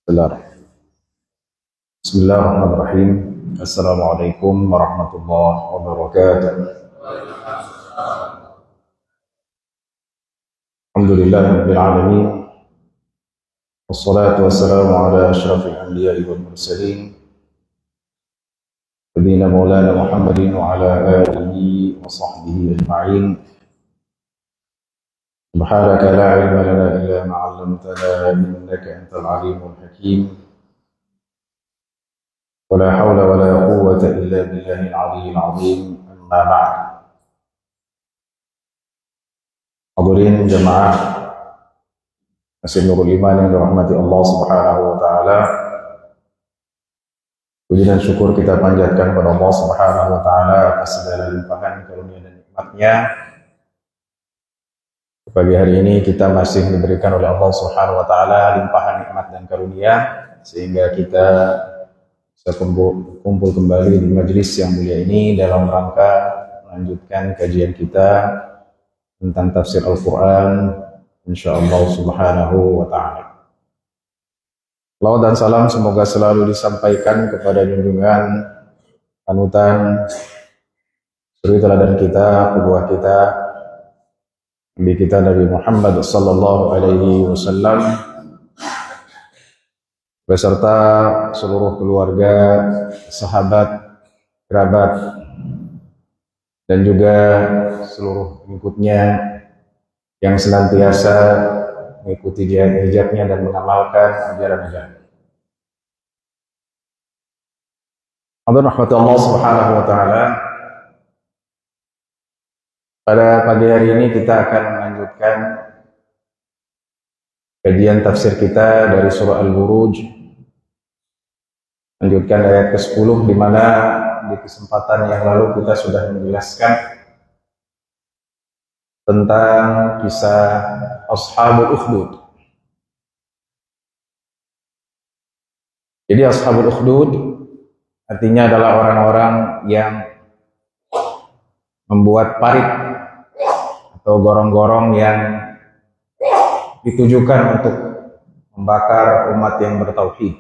Bismillahirrahmanirrahim. Assalamualaikum warahmatullahi wabarakatuh. Alhamdulillahirabbil alamin. Wassalatu wassalamu ala asyrafil anbiya'i wal mursalin. Nabiyina Maulana Muhammadin wa ala alihi wa sahbihi ajma'in. Subhanaka la ilma lana illa ma 'allamtana innaka antal alimul hakim. ولا حول ولا قوة إلا بالله العلي العظيم أما بعد. Hadirin jemaah Masjid Nurul Iman yang dirahmati Allah Subhanahu wa taala. Puji dan syukur kita panjatkan kepada Allah Subhanahu wa taala atas segala limpahan karunia dan nikmat-Nya. Pagi hari ini kita masih diberikan oleh Allah Subhanahu wa taala limpahan nikmat dan karunia sehingga kita bisa kumpul kembali di majelis yang mulia ini dalam rangka melanjutkan kajian kita tentang tafsir Al-Quran insyaallah subhanahu wa ta'ala. Salawat dan salam semoga selalu disampaikan kepada junjungan panutan suri teladan kita, kedua kita, Nabi kita Nabi Muhammad sallallahu alaihi wasallam beserta seluruh keluarga, sahabat, kerabat, dan juga seluruh pengikutnya yang senantiasa mengikuti jejaknya dan mengamalkan ajaran-ajaran. Hadirin rahmati Allah Subhanahu wa taala. Pada pagi hari ini kita akan melanjutkan kajian tafsir kita dari surah Al-Buruj. Lanjutkan ayat ke-10 di mana di kesempatan yang lalu kita sudah menjelaskan tentang kisah Ashabul Ukhdud. Jadi Ashabul Ukhdud artinya adalah orang-orang yang membuat parit atau gorong-gorong yang ditujukan untuk membakar umat yang bertauhid.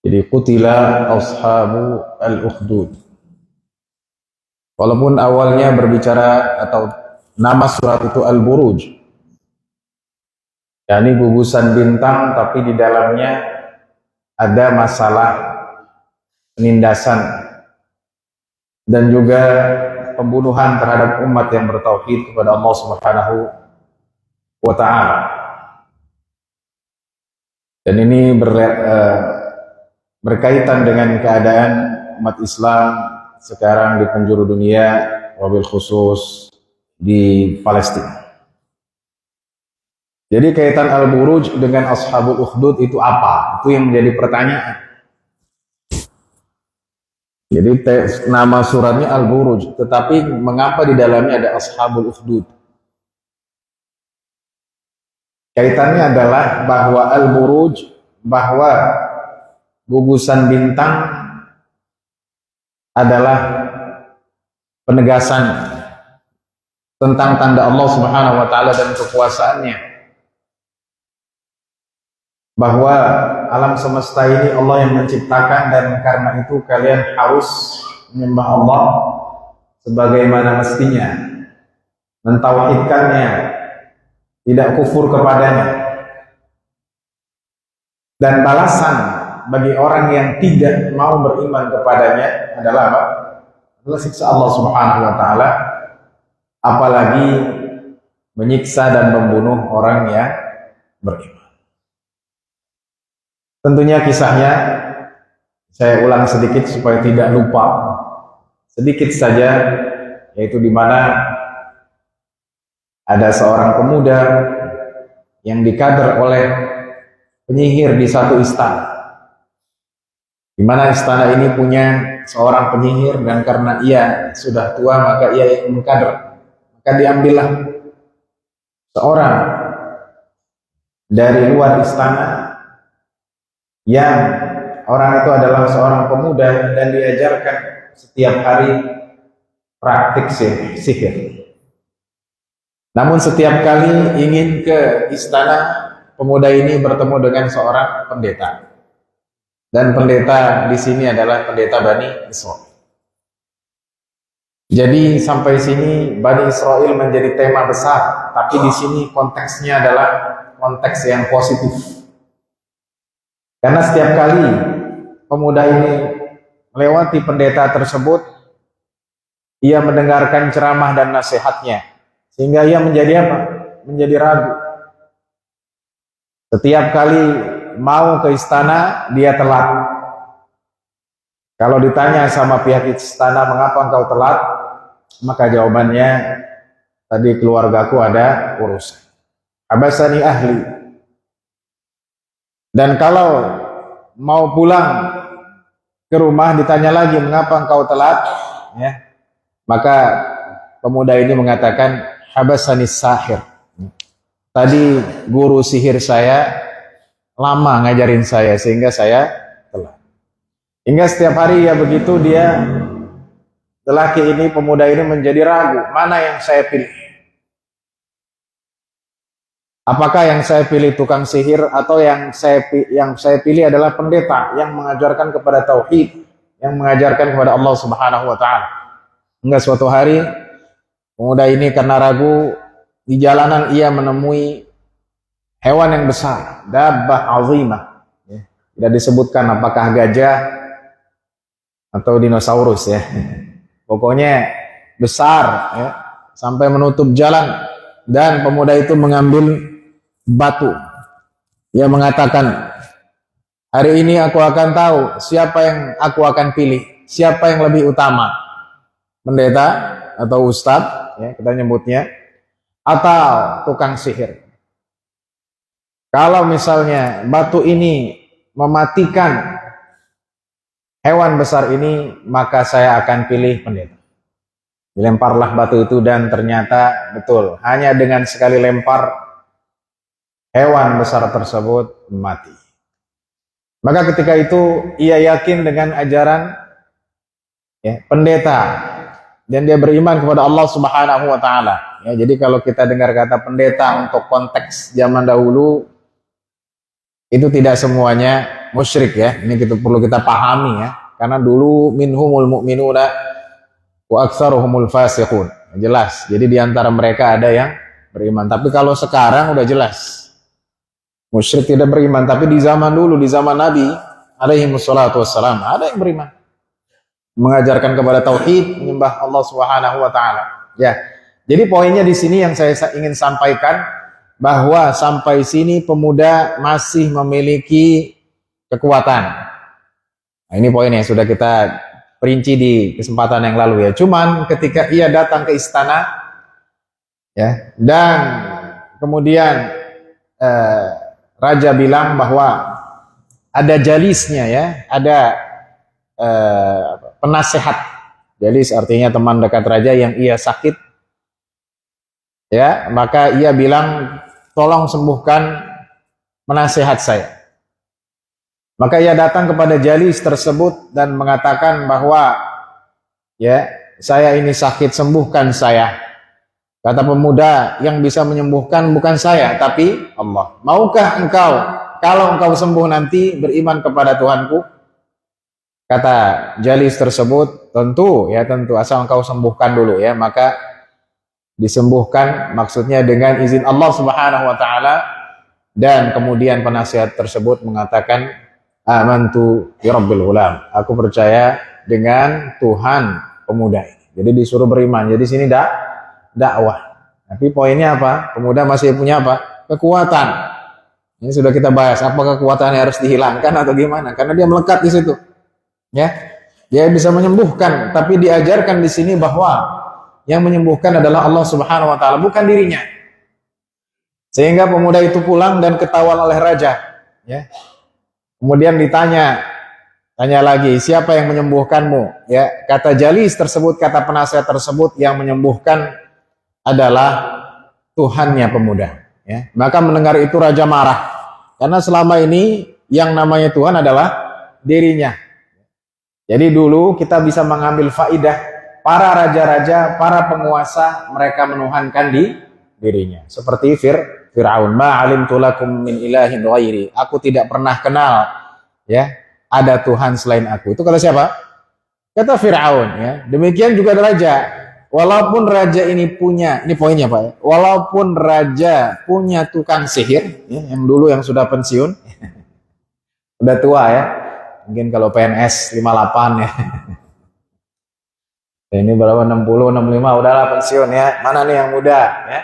Jadi qutila ashabu al-ukhdud. Walaupun awalnya berbicara atau nama surat itu Al-Buruj, yakni gugusan bintang, tapi di dalamnya ada masalah penindasan dan juga pembunuhan terhadap umat yang bertauhid kepada Allah Subhanahu wa ta'ala. Dan ini berkaitan dengan keadaan umat Islam sekarang di penjuru dunia, wabil khusus di Palestina. Jadi kaitan Al-Buruj dengan Ashabul Ukhdud itu apa? Itu yang menjadi pertanyaan. Jadi nama suratnya Al-Buruj, tetapi mengapa di dalamnya ada Ashabul Ukhdud? Kaitannya adalah bahwa Al-Buruj, bahwa gugusan bintang adalah penegasan tentang tanda Allah Subhanahu wa taala dan kekuasaannya. Bahwa alam semesta ini Allah yang menciptakan dan karena itu kalian harus menyembah Allah sebagaimana mestinya, mentauhidkannya, tidak kufur kepadanya. Dan balasan bagi orang yang tidak mau beriman kepadanya adalah apa? Adalah siksa Allah Subhanahu wa taala, apalagi menyiksa dan membunuh orang yang beriman. Tentunya kisahnya saya ulang sedikit supaya tidak lupa. Sedikit saja, yaitu di mana ada seorang pemuda yang dikader oleh penyihir di satu istana. Di mana istana ini punya seorang penyihir dan karena ia sudah tua maka ia yang mengkader. Maka diambillah seorang dari luar istana yang orang itu adalah seorang pemuda dan diajarkan setiap hari praktik sihir. Namun setiap kali ingin ke istana pemuda ini bertemu dengan seorang pendeta. Dan pendeta di sini adalah pendeta Bani Israil. Jadi sampai sini Bani Israil menjadi tema besar, tapi di sini konteksnya adalah konteks yang positif. Karena setiap kali pemuda ini melewati pendeta tersebut, ia mendengarkan ceramah dan nasihatnya, sehingga ia menjadi apa? Menjadi ragu. Setiap kali mau ke istana, dia telat. Kalau ditanya sama pihak istana, mengapa engkau telat? Maka jawabannya, tadi keluargaku ada urusan. Abasani ahli. Dan kalau mau pulang ke rumah, ditanya lagi, mengapa engkau telat? Ya. Maka pemuda ini mengatakan, habasani sahir. Tadi guru sihir saya lama ngajarin saya sehingga saya telat. Hingga setiap hari ya begitu, dia lelaki ini, pemuda ini menjadi ragu, mana yang saya pilih? Apakah yang saya pilih tukang sihir atau yang saya pilih adalah pendeta yang mengajarkan kepada tauhid, yang mengajarkan kepada Allah Subhanahu wa taala. Hingga suatu hari pemuda ini karena ragu, di jalanan ia menemui hewan yang besar, dabbah azimah. Tidak disebutkan apakah gajah atau dinosaurus ya. Pokoknya besar ya, sampai menutup jalan. Dan pemuda itu mengambil batu. Ia mengatakan, hari ini aku akan tahu siapa yang aku akan pilih, siapa yang lebih utama, pendeta atau ustadz ya, kita nyebutnya, atau tukang sihir. Kalau misalnya batu ini mematikan hewan besar ini, maka saya akan pilih pendeta. Dilemparlah batu itu dan ternyata betul, hanya dengan sekali lempar hewan besar tersebut mati. Maka ketika itu ia yakin dengan ajaran ya, pendeta, dan dia beriman kepada Allah Subhanahu wa taala. Ya, jadi kalau kita dengar kata pendeta untuk konteks zaman dahulu, itu tidak semuanya musyrik ya. Ini perlu kita pahami ya. Karena dulu minhumul mu'minuna wa aktsaruhumul fasiqun. Jelas. Jadi di antara mereka ada yang beriman. Tapi kalau sekarang udah jelas. Musyrik tidak beriman, tapi di zaman dulu, di zaman Nabi alaihi wassalatu wassalam, ada yang beriman. Mengajarkan kepada tauhid, menyembah Allah Subhanahu wa taala. Ya. Jadi poinnya di sini yang saya ingin sampaikan, bahwa sampai sini pemuda masih memiliki kekuatan. Nah, ini poin yang sudah kita perinci di kesempatan yang lalu ya. Cuman ketika ia datang ke istana ya, dan kemudian raja bilang bahwa ada jalisnya ya, ada penasehat. Jalis artinya teman dekat raja yang ia sakit ya, maka ia bilang, tolong sembuhkan penasehat saya. Maka ia datang kepada jalis tersebut dan mengatakan bahwa ya, saya ini sakit, sembuhkan saya. Kata pemuda, yang bisa menyembuhkan bukan saya tapi Allah. Maukah engkau kalau engkau sembuh nanti beriman kepada Tuhanku? Kata jalis tersebut, tentu ya, tentu, asal engkau sembuhkan dulu ya. Maka disembuhkan, maksudnya dengan izin Allah Subhanahu wa taala, dan kemudian penasihat tersebut mengatakan, amantu bi rabbil ghulam, aku percaya dengan Tuhan pemuda ini. Jadi disuruh beriman. Jadi sini dakwah. Tapi poinnya apa? Pemuda masih punya apa? Kekuatan. Ini sudah kita bahas, apakah kekuatannya harus dihilangkan atau gimana? Karena dia melekat di situ. Ya. Dia bisa menyembuhkan, tapi diajarkan di sini bahwa yang menyembuhkan adalah Allah Subhanahu wa taala, bukan dirinya. Sehingga pemuda itu pulang dan ketahuan oleh raja, ya. Kemudian tanya lagi, siapa yang menyembuhkanmu? Ya, kata jalis tersebut, kata penasihat tersebut, yang menyembuhkan adalah Tuhannya pemuda, ya. Maka mendengar itu raja marah. Karena selama ini yang namanya Tuhan adalah dirinya. Jadi dulu kita bisa mengambil faidah, para raja-raja, para penguasa, mereka menuhankan dirinya. Seperti Fir'aun, ma alimtu lakum min ilahin ghairi. Aku tidak pernah kenal ya ada Tuhan selain aku. Itu kata siapa? Kata Fir'aun ya. Demikian juga raja. Walaupun raja ini punya, ini poinnya Pak ya. Walaupun raja punya tukang sihir ya, yang dulu yang sudah pensiun, udah tua ya. Mungkin kalau PNS 58 ya. Ini berapa 60, 65 udahlah pensiun ya. Mana nih yang muda ya?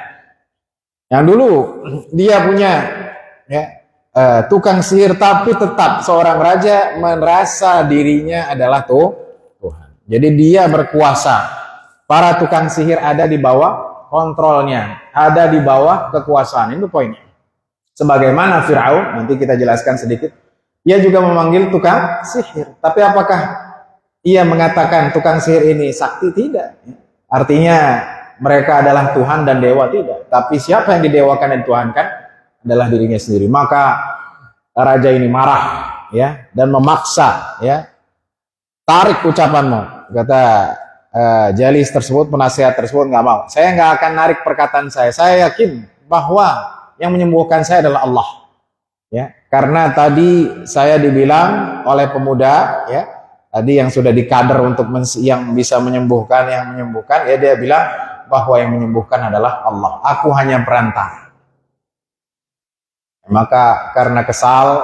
Yang dulu dia punya ya tukang sihir, tapi tetap seorang raja merasa dirinya adalah Tuhan. Jadi dia berkuasa. Para tukang sihir ada di bawah kontrolnya, ada di bawah kekuasaan. Itu poinnya. Sebagaimana Fir'aun, nanti kita jelaskan sedikit. Ia juga memanggil tukang sihir. Tapi apakah ia mengatakan tukang sihir ini sakti? Tidak. Artinya mereka adalah Tuhan dan dewa? Tidak. Tapi siapa yang didewakan dan dituhankan adalah dirinya sendiri. Maka raja ini marah ya dan memaksa ya. Tarik ucapanmu, kata jalis tersebut, penasihat tersebut nggak mau. Saya nggak akan narik perkataan saya. Saya yakin bahwa yang menyembuhkan saya adalah Allah. Ya, karena tadi saya dibilang oleh pemuda, ya, tadi yang sudah dikader untuk yang bisa menyembuhkan, ya dia bilang bahwa yang menyembuhkan adalah Allah. Aku hanya perantara. Maka karena kesal,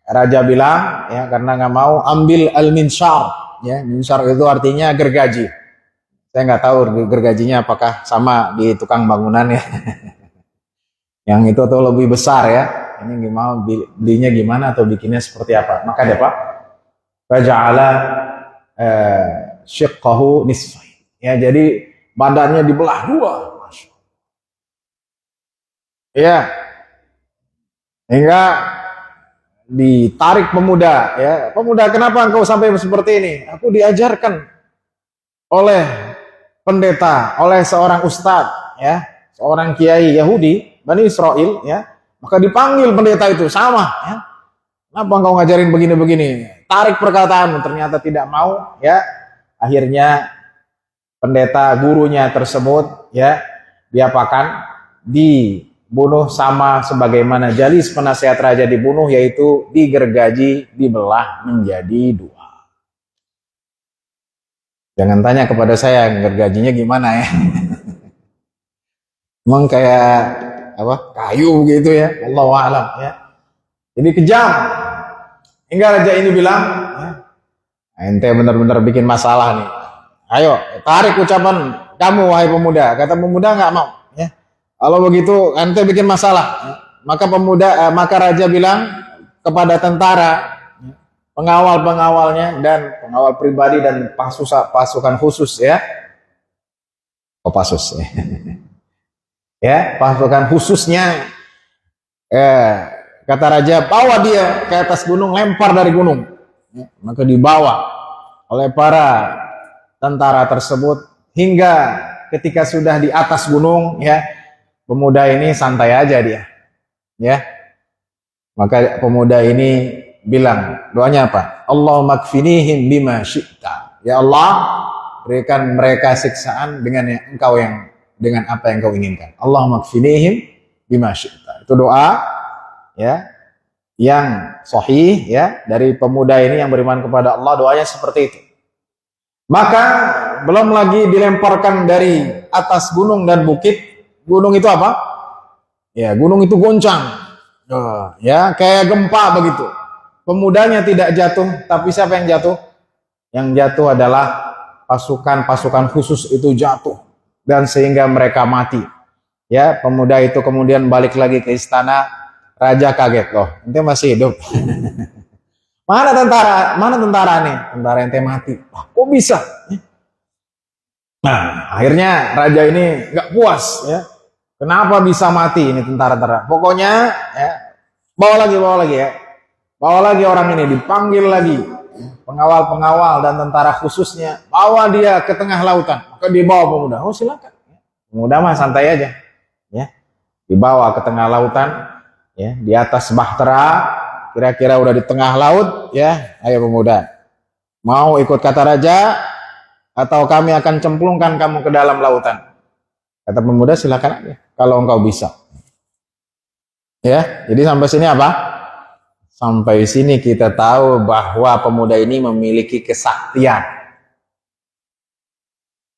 raja bilang, ya, karena nggak mau, ambil al-minsyar. Ya, minsyar itu artinya gergaji. Saya nggak tahu gergajinya apakah sama di tukang bangunan ya. Yang itu atau lebih besar ya. Ini gimana belinya gimana atau bikinnya seperti apa? Maka dia Pak, faja'ala syiqqahu nisfain. Ya, jadi badannya dibelah dua. Ya. Hingga ditarik pemuda, ya. Pemuda, kenapa engkau sampai seperti ini? Aku diajarkan oleh pendeta, oleh seorang ustadz, ya, seorang kiai Yahudi, Bani Israel, ya. Maka dipanggil pendeta itu sama, ya. Kenapa engkau ngajarin begini-begini? Tarik perkataan, ternyata tidak mau, ya. Akhirnya pendeta gurunya tersebut, ya, diapakan? Dibunuh sama sebagaimana Jalis penasihat raja dibunuh, yaitu digergaji, dibelah menjadi dua. Jangan tanya kepada saya gergajinya gimana ya. Emang kayak apa? Kayu gitu ya. Allahu a'lam ya. Jadi kejam. Hingga raja ini bilang, ente benar-benar bikin masalah nih. Ayo, tarik ucapan kamu wahai pemuda. Kata pemuda nggak mau. Kalau begitu ente bikin masalah. Maka raja bilang kepada tentara, pengawal-pengawalnya dan pengawal pribadi dan pasukan khusus ya. Oh, pasus ya. Ya, pasukan khususnya. Kata raja, bawa dia ke atas gunung, lempar dari gunung. Maka dibawa oleh para tentara tersebut hingga ketika sudah di atas gunung ya. Pemuda ini santai aja dia, ya. Maka pemuda ini bilang, doanya apa? Allahumma kfinihim bima syi'ta. Ya Allah, berikan mereka siksaan dengan apa yang Kau inginkan. Allahumma kfinihim bima syi'ta. Itu doa, ya, yang sahih, ya, dari pemuda ini yang beriman kepada Allah. Doanya seperti itu. Maka belum lagi dilemparkan dari atas gunung dan bukit. Gunung itu apa? Ya, gunung itu goncang. Ya, kayak gempa begitu. Pemudanya tidak jatuh, tapi siapa yang jatuh? Yang jatuh adalah pasukan khusus itu jatuh dan sehingga mereka mati. Ya, pemuda itu kemudian balik lagi ke istana. Raja kaget, loh, ente masih hidup. Mana tentara nih? Tentara ente mati. Kok bisa? Nah, akhirnya raja ini nggak puas, ya. Kenapa bisa mati ini tentara-tentara? Pokoknya ya, bawa lagi ya. Bawa lagi orang ini, dipanggil lagi. Pengawal-pengawal dan tentara khususnya, bawa dia ke tengah lautan. Maka dibawa pemuda. Oh, silakan. Pemuda mah santai aja. Ya. Dibawa ke tengah lautan, ya, di atas bahtera, kira-kira udah di tengah laut, ya. Ayo pemuda. Mau ikut kata raja atau kami akan cemplungkan kamu ke dalam lautan? Kata pemuda, silakan aja kalau engkau bisa. Ya, jadi sampai sini apa? Sampai sini kita tahu bahwa pemuda ini memiliki kesaktian.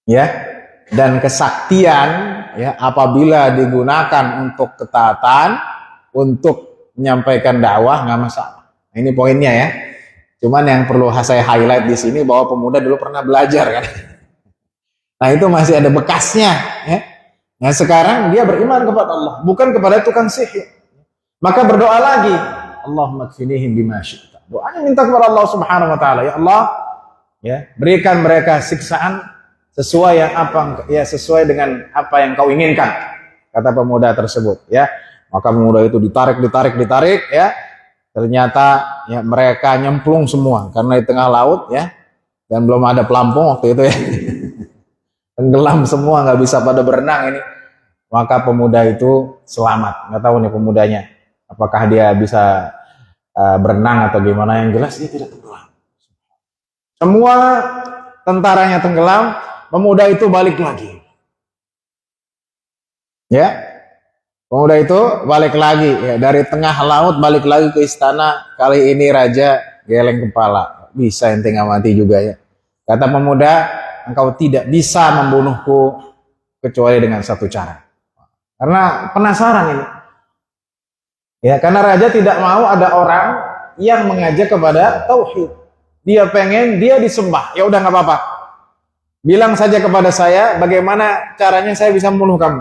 Ya. Dan kesaktian ya apabila digunakan untuk ketaatan, untuk menyampaikan dakwah nggak masalah. Ini poinnya ya. Cuman yang perlu saya highlight di sini bahwa pemuda dulu pernah belajar kan. Nah itu masih ada bekasnya. Ya. Nah sekarang dia beriman kepada Allah, bukan kepada tukang sihir. Maka berdoa lagi, Allahumma kfinihim bima syi'ta. Doanya minta kepada Allah Subhanahu wa taala, ya Allah, ya, berikan mereka siksaan sesuai sesuai dengan apa yang kau inginkan, kata pemuda tersebut, ya. Maka pemuda itu ditarik ya. Ternyata ya mereka nyemplung semua karena di tengah laut ya, dan belum ada pelampung waktu itu ya. Tenggelam semua, nggak bisa pada berenang ini. Maka pemuda itu selamat. Nggak tahu nih pemudanya apakah dia bisa berenang atau gimana, yang jelas dia tidak tenggelam. Semua tentaranya tenggelam, pemuda itu balik lagi. Ya, pemuda itu balik lagi ya, dari tengah laut balik lagi ke istana. Kali ini raja geleng kepala, bisa ente nggak mati juga ya. Kata pemuda, engkau tidak bisa membunuhku kecuali dengan satu cara. Karena penasaran ini. Ya, karena raja tidak mau ada orang yang mengajak kepada tauhid. Dia pengen dia disembah. Ya udah nggak apa-apa. Bilang saja kepada saya bagaimana caranya saya bisa membunuh kamu.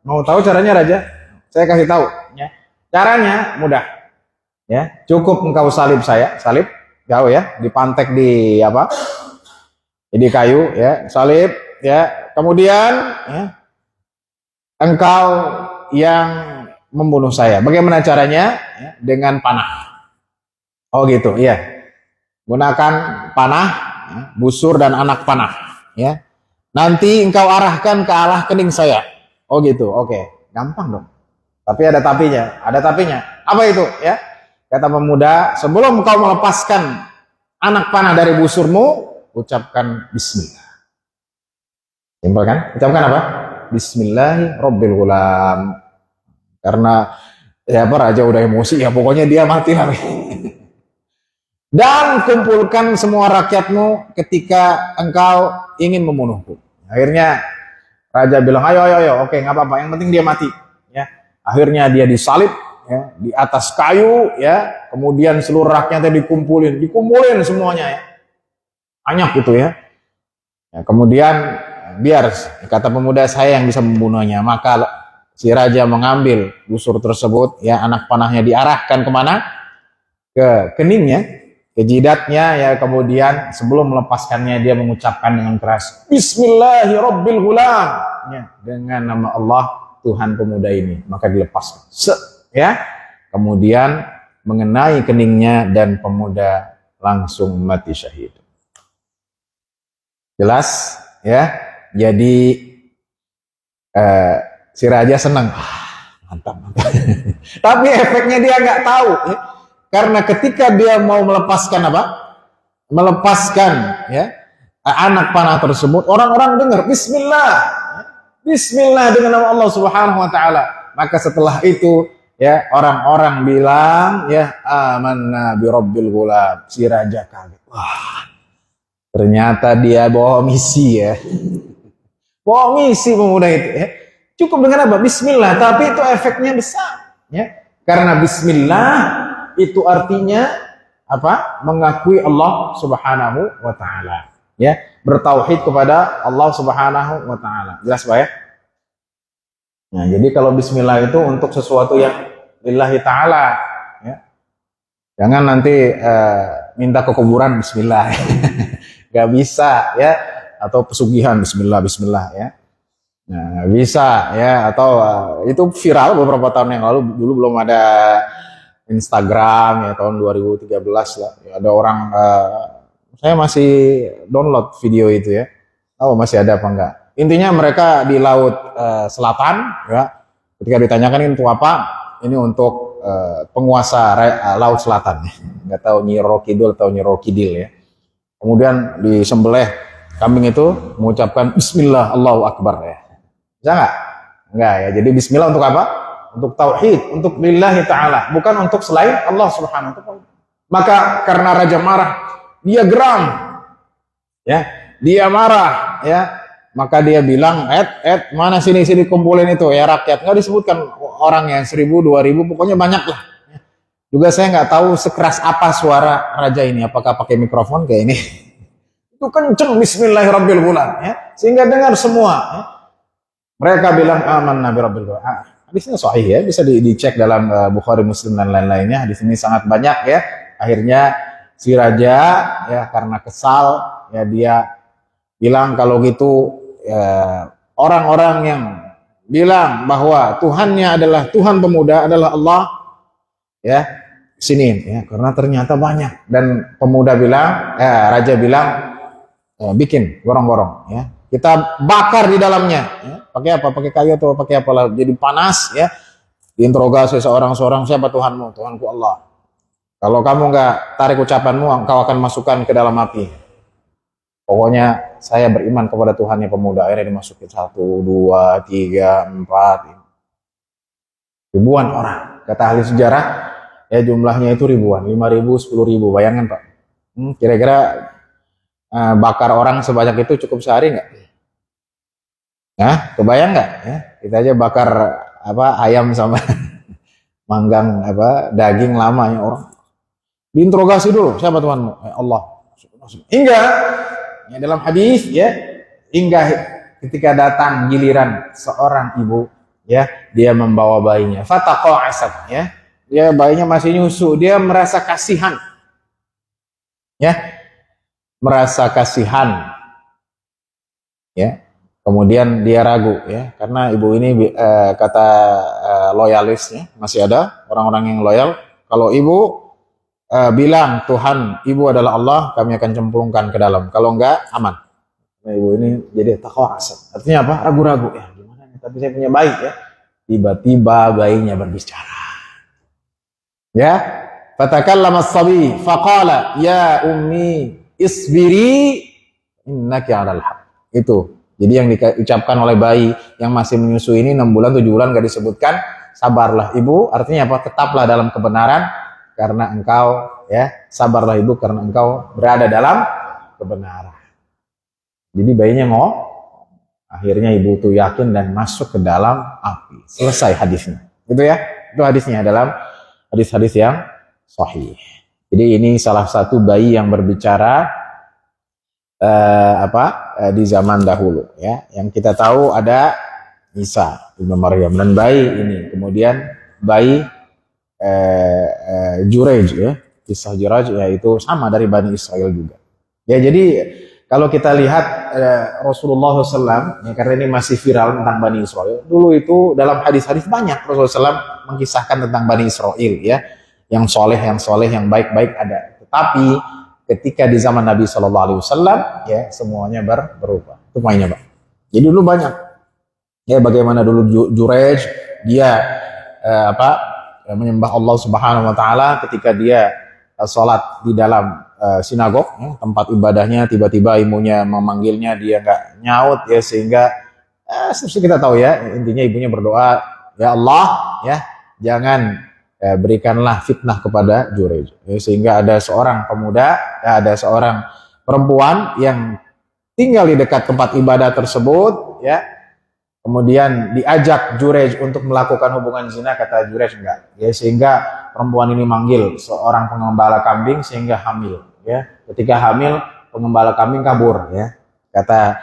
Mau tahu caranya raja? Saya kasih tahu. Ya. Caranya mudah. Ya, cukup engkau salib saya, salib, jauh ya, dipantek di apa? Di kayu, ya, salib, ya. Kemudian, ya, engkau yang membunuh saya. Bagaimana caranya? Ya, dengan panah. Oh gitu, iya. Gunakan panah, ya, busur dan anak panah. Ya. Nanti engkau arahkan ke arah kening saya. Oh gitu, oke. Gampang dong. Tapi ada tapinya, Apa itu? Ya. Kata pemuda, sebelum engkau melepaskan anak panah dari busurmu, ucapkan bismillah. Simpel kan? Ucapkan apa? Bismillahirrabbilgulam. Karena ya apa, raja udah emosi ya, pokoknya dia mati lah. Dan kumpulkan semua rakyatmu ketika engkau ingin membunuhku. Akhirnya raja bilang, ayo, oke, nggak apa-apa, yang penting dia mati. Ya, akhirnya dia disalib ya, di atas kayu ya, kemudian seluruh rakyatnya dikumpulin semuanya ya, banyak gitu ya. Ya, kemudian biar kata pemuda saya yang bisa membunuhnya. Maka si raja mengambil busur tersebut, ya, anak panahnya diarahkan kemana? Ke keningnya, ke jidatnya, ya. Kemudian sebelum melepaskannya dia mengucapkan dengan keras, Bismillahirrabbilgulam, ya, dengan nama Allah Tuhan pemuda ini. Maka dilepaskan, ya. Kemudian mengenai keningnya dan pemuda langsung mati syahid. Jelas, ya. Jadi si raja senang, mantap. Tapi efeknya dia nggak tahu, ya. Karena ketika dia mau melepaskan apa? Melepaskan ya anak panah tersebut, orang-orang dengar Bismillah, Bismillah dengan nama Allah Subhanahu Wa Taala. Maka setelah itu ya orang-orang bilang ya amanna bi rabbil ghulam. Si raja kaget, wah ternyata dia bawa misi ya. Bawa misi pemuda itu ya. Cukup dengan apa? Bismillah, tapi itu efeknya besar ya. Karena bismillah itu artinya apa? Mengakui Allah Subhanahu wa taala, ya, bertauhid kepada Allah Subhanahu wa taala. Jelas Pak ya? Nah, jadi kalau bismillah itu untuk sesuatu yang lillahi taala, ya. Jangan nanti minta ke kuburan bismillah. Gak bisa ya, atau pesugihan bismillah ya. Nah, bisa ya, atau itu viral beberapa tahun yang lalu, dulu belum ada Instagram ya, tahun 2013 lah. Ya, ada orang saya masih download video itu ya. Tahu masih ada apa enggak? Intinya mereka di laut selatan ya. Ketika ditanyakan ini untuk apa? Ini untuk penguasa laut selatan ya. Enggak tahu Nyi Roro Kidul atau Nyi Roro Kidil ya. Kemudian disembelih kambing itu mengucapkan bismillah Allahu akbar ya. Bisa enggak? Enggak ya. Jadi bismillah untuk apa? untuk tauhid, untuk lillahi ta'ala, bukan untuk selain Allah subhanahu wa ta'ala. Maka karena raja marah, dia geram, ya, dia marah, ya, maka dia bilang, mana sini kumpulin itu ya rakyat. Nggak disebutkan orangnya 1000, 2000, pokoknya banyak lah. Juga saya nggak tahu sekeras apa suara raja ini, apakah pakai mikrofon kayak ini. Itu kenceng Bismillahirrahmanirrahim, ya, sehingga dengar semua. Ya. Mereka bilang amanna birabbil alamin. Hadisnya sahih ya, bisa dicek dalam Bukhari, Muslim dan lain-lainnya. Hadis ini sangat banyak ya. Akhirnya si raja ya karena kesal ya dia bilang kalau gitu ya, orang-orang yang bilang bahwa Tuhannya adalah Tuhan pemuda adalah Allah ya sini ya karena ternyata banyak dan pemuda bilang raja bilang bikin gorong-gorong ya kita bakar di dalamnya ya. Pakai apa? Pakai kayu atau pakai apa lah? Jadi panas ya. Diinterogasi seorang siapa Tuhanmu? Tuhanku Allah. Kalau kamu nggak tarik ucapanmu, engkau akan masukkan ke dalam api. Pokoknya saya beriman kepada Tuhannya pemuda. Akhirnya dimasukin 1, 2, 3, 4 ribuan orang. Kata ahli sejarah, ya jumlahnya itu ribuan, 5.000, 10.000. Bayangkan Pak. Kira-kira bakar orang sebanyak itu cukup sehari nggak? Nah, kebayang nggak? Ya, kita aja bakar ayam sama manggang daging lama ya orang. Diinterogasi dulu, siapa Tuhanmu? Allah. Hingga ya, dalam hadis ya, hingga ketika datang giliran seorang ibu ya, dia membawa bayinya. Fataqa'asat ya. Dia bayinya masih nyusu, dia merasa kasihan. Ya. Merasa kasihan. Ya. Kemudian dia ragu ya, karena ibu ini kata loyalisnya masih ada orang-orang yang loyal. Kalau ibu bilang Tuhan ibu adalah Allah, kami akan cemplungkan ke dalam. Kalau enggak aman. Nah, ibu ini jadi takhawasat. Artinya apa? Ragu-ragu ya. Gimana nih? Tapi saya punya bayi ya. Tiba-tiba bayinya berbicara. Ya, fatakallama as-sabi faqala ya ummi isbiri innaki 'alal haq. Itu. Jadi yang diucapkan oleh bayi yang masih menyusui ini 6 bulan, 7 bulan gak disebutkan, sabarlah ibu, artinya apa? Tetaplah dalam kebenaran karena engkau ya, sabarlah ibu karena engkau berada dalam kebenaran. Jadi bayinya akhirnya ibu itu yakin dan masuk ke dalam api. Selesai hadisnya. Gitu ya. Itu hadisnya dalam hadis-hadis yang sahih. Jadi ini salah satu bayi yang berbicara di zaman dahulu ya. Yang kita tahu ada Isa Ibnu Maryam dan bayi ini. Kemudian bayi Jurej ya. Kisah Jurej yaitu sama dari Bani Israel juga. Ya jadi kalau kita lihat Rasulullah SAW ya, karena ini masih viral tentang Bani Israel. Dulu itu dalam hadis-hadis banyak Rasulullah SAW mengisahkan tentang Bani Israel ya. Yang soleh, yang baik-baik ada. Tetapi ketika di zaman Nabi SAW, ya semuanya berubah. Itu mainnya, Pak. Jadi dulu banyak. Ya bagaimana dulu Jurej dia menyembah Allah Subhanahu Wa Taala ketika dia sholat di dalam sinagog, ya, tempat ibadahnya. Tiba-tiba ibunya memanggilnya, dia nggak nyaut, ya sehingga seperti kita tahu ya intinya ibunya berdoa, ya Allah, ya jangan berikanlah fitnah kepada Jurej. Ya, sehingga ada seorang pemuda, ada seorang perempuan yang tinggal di dekat tempat ibadah tersebut, ya. Kemudian diajak Jurej untuk melakukan hubungan zina, kata Jurej enggak. Ya, sehingga perempuan ini manggil seorang pengembala kambing sehingga hamil, ya. Ketika hamil, pengembala kambing kabur, ya. Kata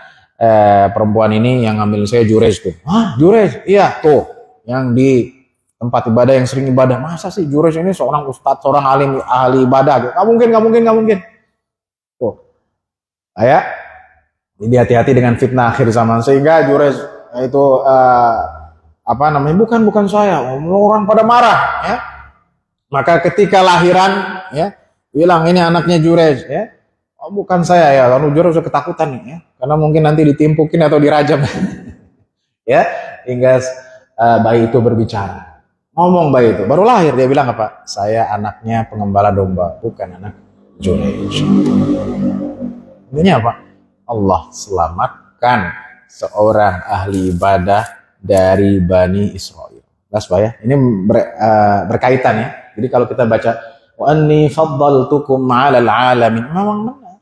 perempuan ini yang ngambil saya Jurej tuh. Hah, Jurej? Iya, tuh. Yang di tempat ibadah yang sering ibadah. Masa sih Jurej ini seorang ustadz, seorang alim, ahli ibadah? Gak mungkin. Tuh. Ya. Jadi hati-hati dengan fitnah akhir zaman. Sehingga Jurej itu bukan saya. Orang pada marah, ya. Maka ketika lahiran, ya, bilang ini anaknya Jurej, ya. Oh, bukan saya ya. Lalu Jurej sudah ketakutan nih, ya. Karena mungkin nanti ditimpukin atau dirajam. Ya, hingga bayi itu berbicara. Ngomong bayi itu, baru lahir dia bilang apa? Saya anaknya pengembala domba, bukan anak Jurej. Intinya apa? Allah selamatkan seorang ahli ibadah dari Bani Israel. Jelas Pak ya. Ini berkaitan ya. Jadi kalau kita baca wa anni faddaltukum 'alal 'alamin, memang benar.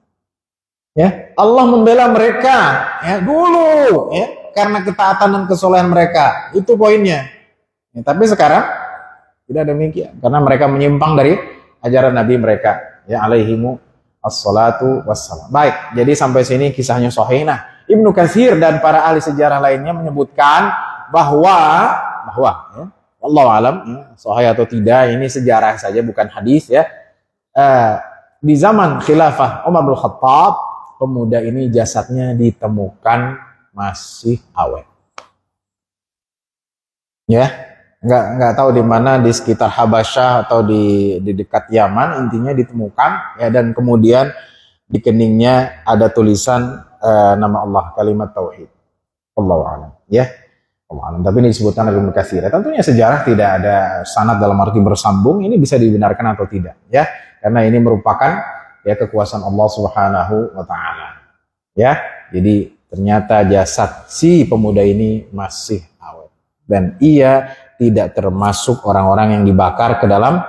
Ya, Allah membela mereka ya dulu ya karena ketaatan dan kesolehan mereka. Itu poinnya. Ya, tapi sekarang tidak demikian karena mereka menyimpang dari ajaran Nabi mereka ya alaihimu assalatu wassalam. Baik, jadi sampai sini kisahnya sahih. Nah, Ibnu Katsir dan para ahli sejarah lainnya menyebutkan bahwa ya, wallahu alam ya, sahih atau tidak ini sejarah saja bukan hadis ya. Di zaman khilafah Umar bin Khattab, pemuda ini jasadnya ditemukan masih awet. Ya, nggak tahu di mana, di sekitar Habasyah atau di dekat Yaman, intinya ditemukan ya, dan kemudian di keningnya ada tulisan nama Allah, kalimat tauhid. Allahu a'lam ya. Allahu a'lam. Tapi ini disebutkan oleh Ibnu Katsir. Tentunya sejarah tidak ada sanad dalam arti bersambung, ini bisa dibenarkan atau tidak ya. Karena ini merupakan ya kekuasaan Allah Subhanahu wa taala. Ya. Jadi ternyata jasad si pemuda ini masih awet dan ia tidak termasuk orang-orang yang dibakar ke dalam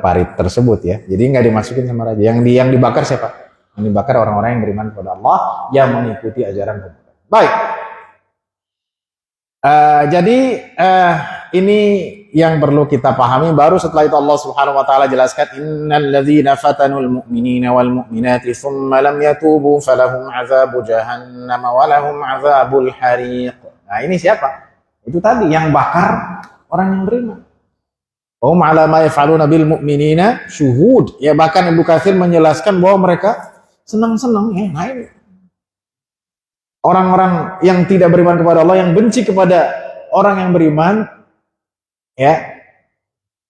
parit tersebut ya. Jadi nggak dimasukin sama raja. Yang dibakar siapa? Yang dibakar orang-orang yang beriman kepada Allah, yang mengikuti ajaran pemuda. Baik. Jadi ini yang perlu kita pahami. Baru setelah itu Allah Subhanahu wa taala jelaskan innal ladzina fatanul mu'minina wal mu'minati tsumma lam yatubu falahum 'adzabu jahannam wa lahum 'adzabul hariq. Nah, ini siapa? Itu tadi yang bakar orang yang beriman. Hum 'ala ma yaf'aluna bil mu'minina syuhud. Ya, bahkan Ibnu Katsir menjelaskan bahwa mereka senang-senang ya. Nah, ini orang-orang yang tidak beriman kepada Allah, yang benci kepada orang yang beriman ya,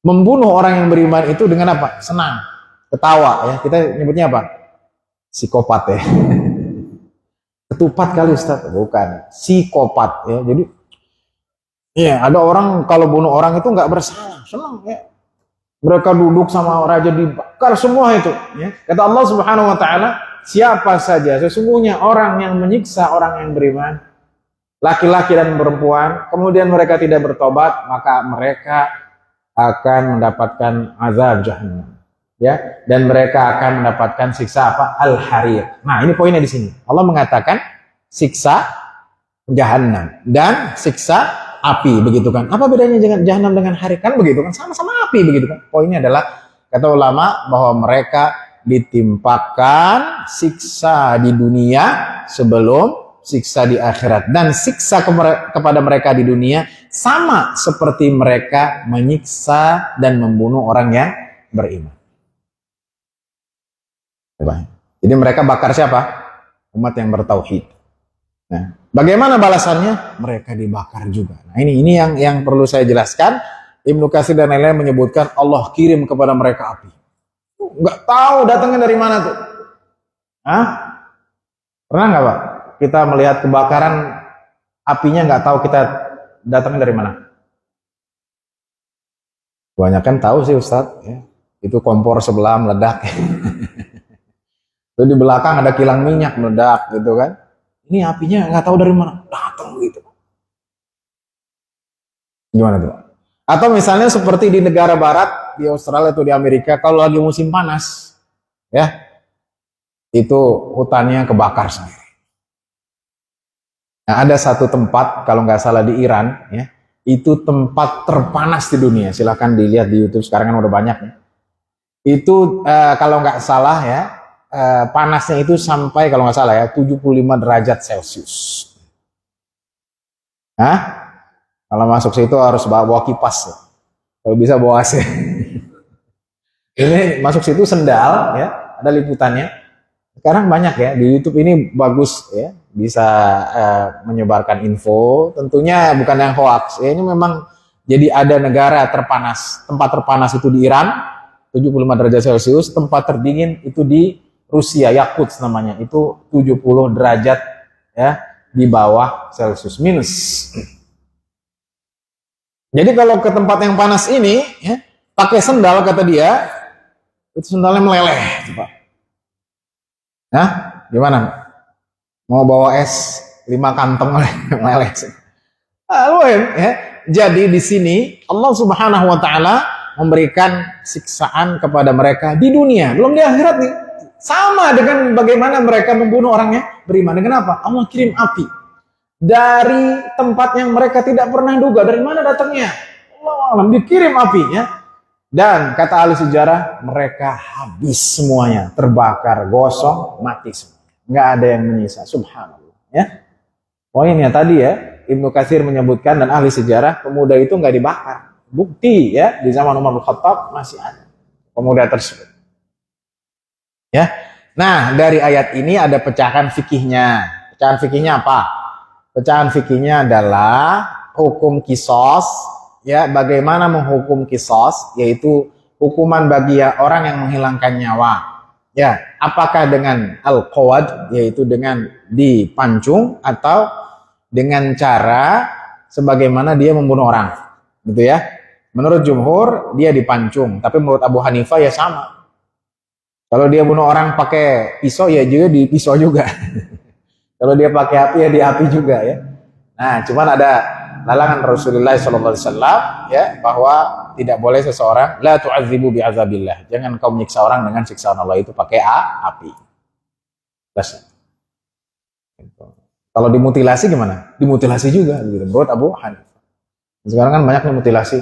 membunuh orang yang beriman itu dengan apa? Senang, ketawa ya. Kita nyebutnya apa? Psikopat ya. Ketupat kali Ustaz, bukan. Psikopat ya. Jadi ya, ada orang kalau bunuh orang itu nggak bersalah, senang ya. Mereka duduk sama raja dibakar semua itu ya. Kata Allah Subhanahu wa taala, siapa saja sesungguhnya orang yang menyiksa orang yang beriman, laki-laki dan perempuan, kemudian mereka tidak bertobat, maka mereka akan mendapatkan azab jahannam ya, dan mereka akan mendapatkan siksa apa? Al-hariq. Nah, ini poinnya di sini. Allah mengatakan siksa jahannam dan siksa api, begitu kan? Apa bedanya dengan jahanam dengan hariq? Kan begitu kan? Sama-sama api, begitu kan? Poinnya adalah kata ulama bahwa mereka ditimpakan siksa di dunia sebelum siksa di akhirat, dan siksa kepada mereka di dunia sama seperti mereka menyiksa dan membunuh orang yang beriman. Jadi mereka bakar siapa? Umat yang bertauhid. Nah, bagaimana balasannya? Mereka dibakar juga. Nah, ini yang perlu saya jelaskan. Ibnu Katsir dan lain-lain menyebutkan Allah kirim kepada mereka api. Nggak tahu datangnya dari mana tuh. Hah? Pernah nggak Pak? Kita melihat kebakaran, apinya nggak tahu kita datangnya dari mana. Kebanyakan tahu sih Ustadz. Ya. Itu kompor sebelah meledak. Itu di belakang ada kilang minyak meledak gitu kan. Ini apinya nggak tahu dari mana, datang gitu. Gimana tuh? Atau misalnya seperti di negara barat, di Australia atau di Amerika, kalau lagi musim panas, ya, itu hutannya kebakar sendiri. Nah, ada satu tempat, kalau nggak salah di Iran, ya, itu tempat terpanas di dunia. Silahkan dilihat di YouTube, sekarang kan udah banyak. Ya. Itu kalau nggak salah ya, panasnya itu sampai kalau nggak salah ya 75 derajat Celcius. Hah? Kalau masuk situ harus bawa kipas. Ya. Kalau bisa bawa AC. Ini masuk situ sendal ya, ada liputannya. Sekarang banyak ya di YouTube, ini bagus ya, bisa menyebarkan info. Tentunya bukan yang hoax. Ya, ini memang jadi ada negara terpanas. Tempat terpanas itu di Iran, 75 derajat Celcius. Tempat terdingin itu di Rusia, Yakuts namanya, itu 70 derajat ya di bawah Celcius minus. Jadi kalau ke tempat yang panas ini ya, pakai sendal kata dia, itu sendalnya meleleh, coba. Nah, gimana? Mau bawa es 5 kantong meleleh. Lumayan ya. Jadi di sini Allah Subhanahu wa taala memberikan siksaan kepada mereka di dunia, belum di akhirat nih. Sama dengan bagaimana mereka membunuh orangnya beriman. Dengan apa? Allah kirim api dari tempat yang mereka tidak pernah duga. Dari mana datangnya? Allah alam, dikirim apinya. Dan kata ahli sejarah, mereka habis semuanya, terbakar, gosong, mati semua. Nggak ada yang menyisa. Subhanallah. Ya. Poinnya tadi ya, Ibnu Katsir menyebutkan dan ahli sejarah, pemuda itu nggak dibakar. Bukti ya, di zaman Umar bin Khattab masih ada pemuda tersebut. Ya. Nah, dari ayat ini ada pecahan fikihnya. Pecahan fikihnya apa? Pecahan fikihnya adalah hukum kisos. Ya, bagaimana menghukum kisos, yaitu hukuman bagi orang yang menghilangkan nyawa. Ya, apakah dengan al-qawad, yaitu dengan dipancung, atau dengan cara sebagaimana dia membunuh orang, gitu ya. Menurut jumhur dia dipancung, tapi menurut Abu Hanifah ya sama. Kalau dia bunuh orang pakai pisau ya juga dipisau juga. Kalau dia pakai api ya di api juga ya. Nah, cuman ada larangan Rasulullah SAW ya, bahwa tidak boleh seseorang la tu'adzibu bi'azabillah. Jangan kau menyiksa orang dengan siksaan Allah itu pakai api. Terus. Kalau dimutilasi gimana? Dimutilasi juga gitu. Menurut Abu Hanifah. Sekarang kan banyak dimutilasi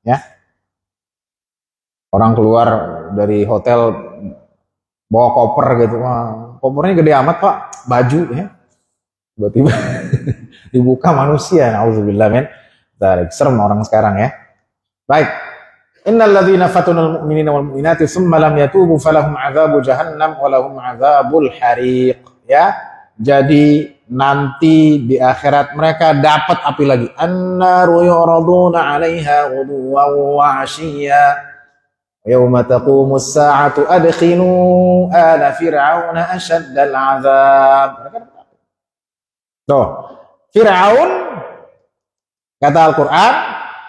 ya. Orang keluar dari hotel bawa koper gitu. Wah, kopernya gede amat, Pak. Baju ya. Tiba-tiba dibuka manusia, nauzubillah min dzalik. Serem orang sekarang ya. Baik. Innal ladzina fatunul mu'minina wal mu'minati tsumma lam yatubu falahum 'adzabu jahannam wa lahum 'adzabul hariq. Ya. Jadi nanti di akhirat mereka dapat api lagi. An-naru yu'raduna 'alaiha ghuduwan wa 'ashiyya. Yauma taqumus sa'atu adkhilu ala fir'auna ashaddal 'adzab. Tuh, Fir'aun, kata Al-Quran,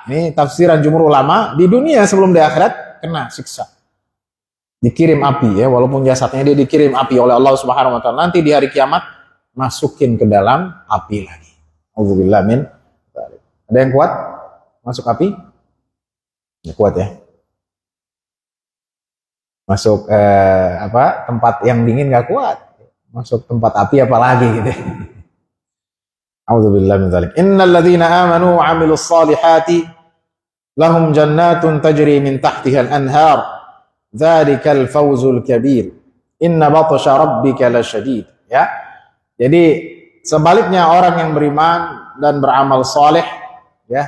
ini tafsiran jumhur ulama, di dunia sebelum di akhirat kena siksa. Dikirim api ya, walaupun jasadnya dia dikirim api oleh Allah Subhanahu wa taala. Nanti di hari kiamat masukin ke dalam api lagi. Auzubillah min dzalik. Ada yang kuat masuk api? Ya, kuat ya. Masuk tempat yang dingin gak kuat. Masuk tempat api apalagi gitu. A'udzubillah min dzalik. Innal ladzina amanu wa 'amilus shalihati lahum jannatun tajri min tahtiha al-anhar. Dzalikal fawzul kabir. Inna batsha rabbika lasyadid. Ya. Jadi sebaliknya orang yang beriman dan beramal saleh ya,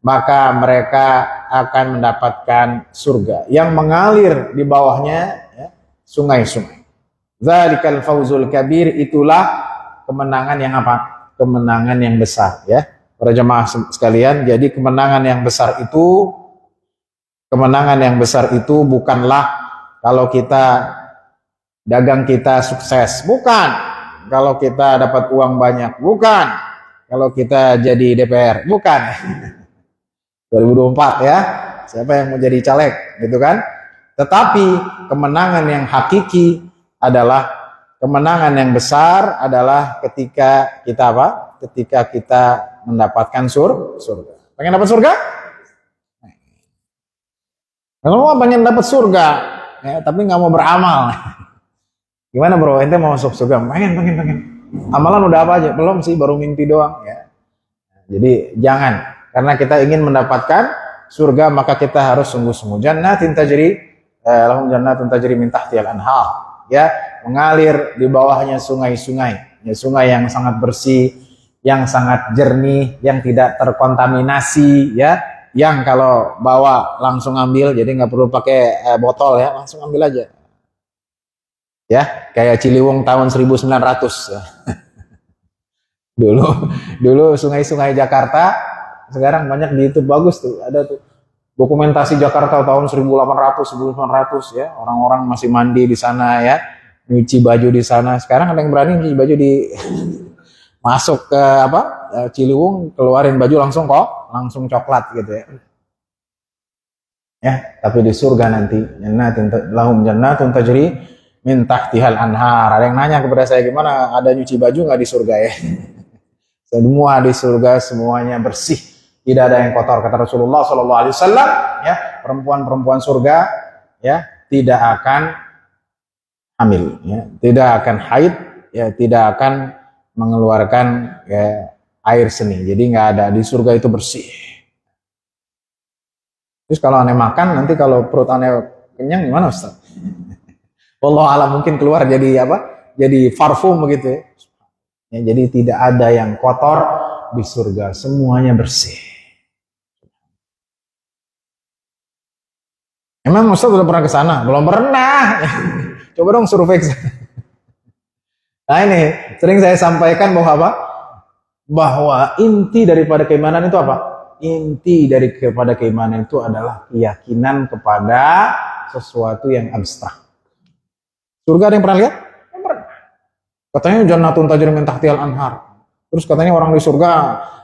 maka mereka akan mendapatkan surga yang mengalir di bawahnya ya, sungai-sungai. Dzalikal fawzul kabir, itulah kemenangan yang apa? Kemenangan yang besar ya. Para jemaah sekalian, jadi kemenangan yang besar itu bukanlah kalau kita dagang kita sukses, bukan. Kalau kita dapat uang banyak, bukan. Kalau kita jadi DPR, bukan. 2024 ya. Siapa yang mau jadi caleg, gitu kan? Tetapi kemenangan yang hakiki adalah kemenangan yang besar adalah ketika kita apa? Ketika kita mendapatkan surga. Pengen dapat surga? Kalau mau pengen dapat surga, ya, tapi nggak mau beramal. Gimana bro? Ente mau masuk surga? Pengen. Amalan udah apa aja? Belum sih, baru mimpi doang. Ya. Jadi jangan, karena kita ingin mendapatkan surga maka kita harus sungguh-sungguh. Jannatin tajri, lahum jannatun tajri min tahtihal anhar. Ya, mengalir di bawahnya sungai-sungai, ya, sungai yang sangat bersih, yang sangat jernih, yang tidak terkontaminasi, ya, yang kalau bawa langsung ambil, jadi nggak perlu pakai botol ya, langsung ambil aja, ya, kayak Ciliwung tahun 1900, ya. dulu sungai-sungai Jakarta, sekarang banyak di YouTube bagus tuh, ada tuh dokumentasi Jakarta tahun 1800, 1900 ya, orang-orang masih mandi di sana ya, nyuci baju di sana. Sekarang ada yang berani nyuci baju di masuk ke Ciliwung, keluarin baju langsung coklat gitu ya. Ya, tapi di surga nanti lahum jannatun tajri min tahtihal anhar. Ada yang nanya kepada saya, gimana ada nyuci baju nggak di surga ya? Semua di surga semuanya bersih. Tidak ada yang kotor, kata Rasulullah SAW. Ya, perempuan-perempuan surga ya tidak akan hamil, ya, tidak akan haid, ya, tidak akan mengeluarkan ya, air seni. Jadi nggak ada, di surga itu bersih. Terus kalau aneh makan, nanti kalau perut aneh kenyang gimana Ustaz? Wallahu alam, mungkin keluar jadi apa? Jadi parfum begitu ya. Ya, jadi tidak ada yang kotor di surga, semuanya bersih. Emang Ustaz udah pernah ke sana? Belum pernah. Coba dong survei ke sana. Nah ini sering saya sampaikan bahwa apa? Bahwa inti daripada keimanan itu apa? Inti daripada keimanan itu adalah keyakinan kepada sesuatu yang abstrak. Surga ada yang pernah lihat? Yang pernah. Katanya jannatun tajri min tahtihal anhar. Terus katanya orang di surga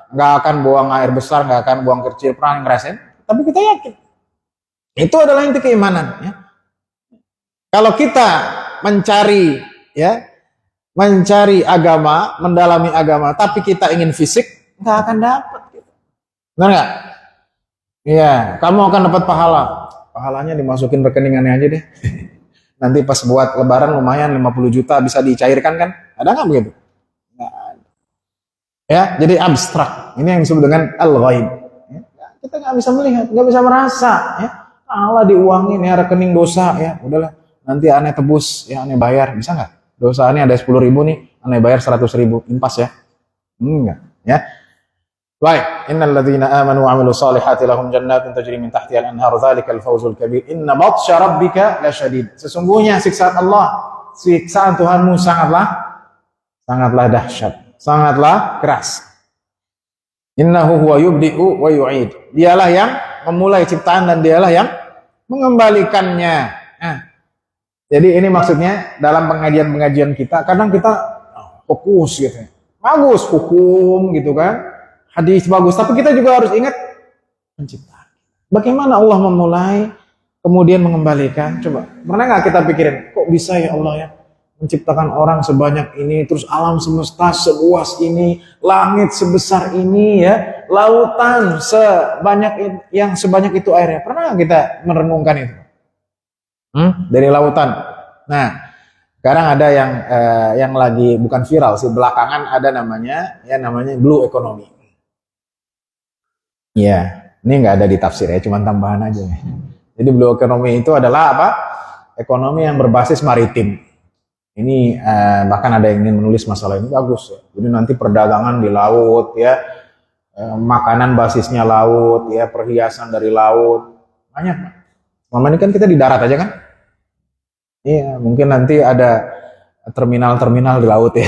nggak akan buang air besar, nggak akan buang kecil, pernah ngerasain? Tapi kita yakin. Itu adalah inti keimanan. Ya. Kalau kita mencari, ya, mencari agama, mendalami agama, tapi kita ingin fisik, nggak akan dapat. Benar nggak? Iya, kamu akan dapat pahala. Pahalanya dimasukin rekeningannya aja deh. Nanti pas buat lebaran lumayan 50 juta bisa dicairkan kan? Ada nggak begitu? Nggak ada. Ya, jadi abstrak. Ini yang disebut dengan al-ghaib. Ya, kita nggak bisa melihat, nggak bisa merasa. Ya. Allah diuangin ya rekening dosa ya, udahlah. Nanti aneh tebus, ya aneh bayar, bisa nggak? Dosa ini ada 10.000 nih, aneh bayar 100.000, impas ya? Enggak, ya. Baik, innal ladzina amanu wa 'amilus solihati lahum jannatin tajri min tahtiha al-anhar dzalikal fawzul kabir. Inna batsya rabbika lasyadid. Sesungguhnya siksaan Allah, siksaan Tuhanmu sangatlah dahsyat, sangatlah keras. Innahu huwa yubdi'u wa yu'id. Dialah yang memulai ciptaan dan dialah yang mengembalikannya. Nah, jadi ini maksudnya dalam pengajian-pengajian kita, kadang kita fokus gitu. Bagus hukum gitu kan. Hadis bagus, tapi kita juga harus ingat penciptaan. Bagaimana Allah memulai kemudian mengembalikan? Coba, pernah nggak kita pikirin, kok bisa ya Allah ya menciptakan orang sebanyak ini, terus alam semesta seluas ini, langit sebesar ini ya, lautan sebanyak itu airnya. Pernah nggak kita merenungkan itu? Dari lautan. Nah, sekarang ada yang lagi bukan viral sih, belakangan ada namanya blue economy. Ya, ini nggak ada di tafsir ya, cuma tambahan aja. Jadi blue economy itu adalah apa? Ekonomi yang berbasis maritim. Ini bahkan ada yang ingin menulis masalah ini, bagus ya. Jadi nanti perdagangan di laut ya, makanan basisnya laut ya, perhiasan dari laut, banyak. Selama ini kan kita di darat aja kan? Iya, mungkin nanti ada terminal-terminal di laut ya.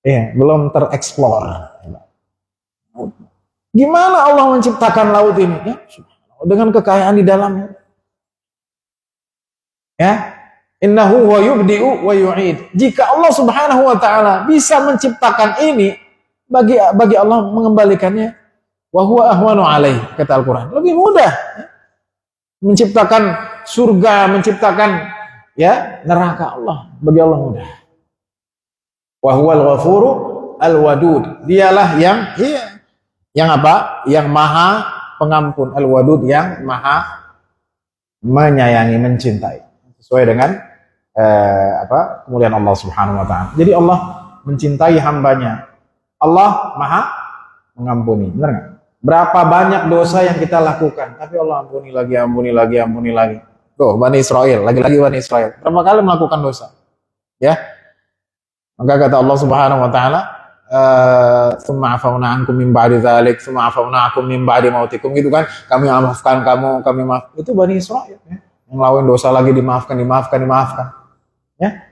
Iya, belum tereksplor. Gimana Allah menciptakan laut ini? Ya, dengan kekayaan di dalamnya. Ya, innahu wa yubdi'u wa yu'id. Jika Allah Subhanahu wa taala bisa menciptakan ini, bagi Allah mengembalikannya, wa huwa ahwanu alaih, kata Al-Qur'an. Lebih mudah. Menciptakan surga, menciptakan ya neraka, Allah bagi Allah mudah. Wa huwal ghafuru al-wadud. Dialah yang apa? Yang maha pengampun, al-wadud, yang maha menyayangi, mencintai. Sesuai dengan kemuliaan Allah Subhanahu wa taala. Jadi Allah mencintai hambanya. Allah maha mengampuni. Benar nggak? Berapa banyak dosa yang kita lakukan, tapi Allah ampuni lagi. Tuh, Bani Israel, lagi-lagi Bani Israel. Berapa kali melakukan dosa? Ya. Maka kata Allah Subhanahu wa taala, "Tsumma afauna ankum min ba'di dzalik, tsumma afauna ankum min ba'di mautikum," gitu kan. Kami maafkan kamu, kami maaf. Itu Bani Israel ya. Ngelakuin dosa lagi dimaafkan. Ya.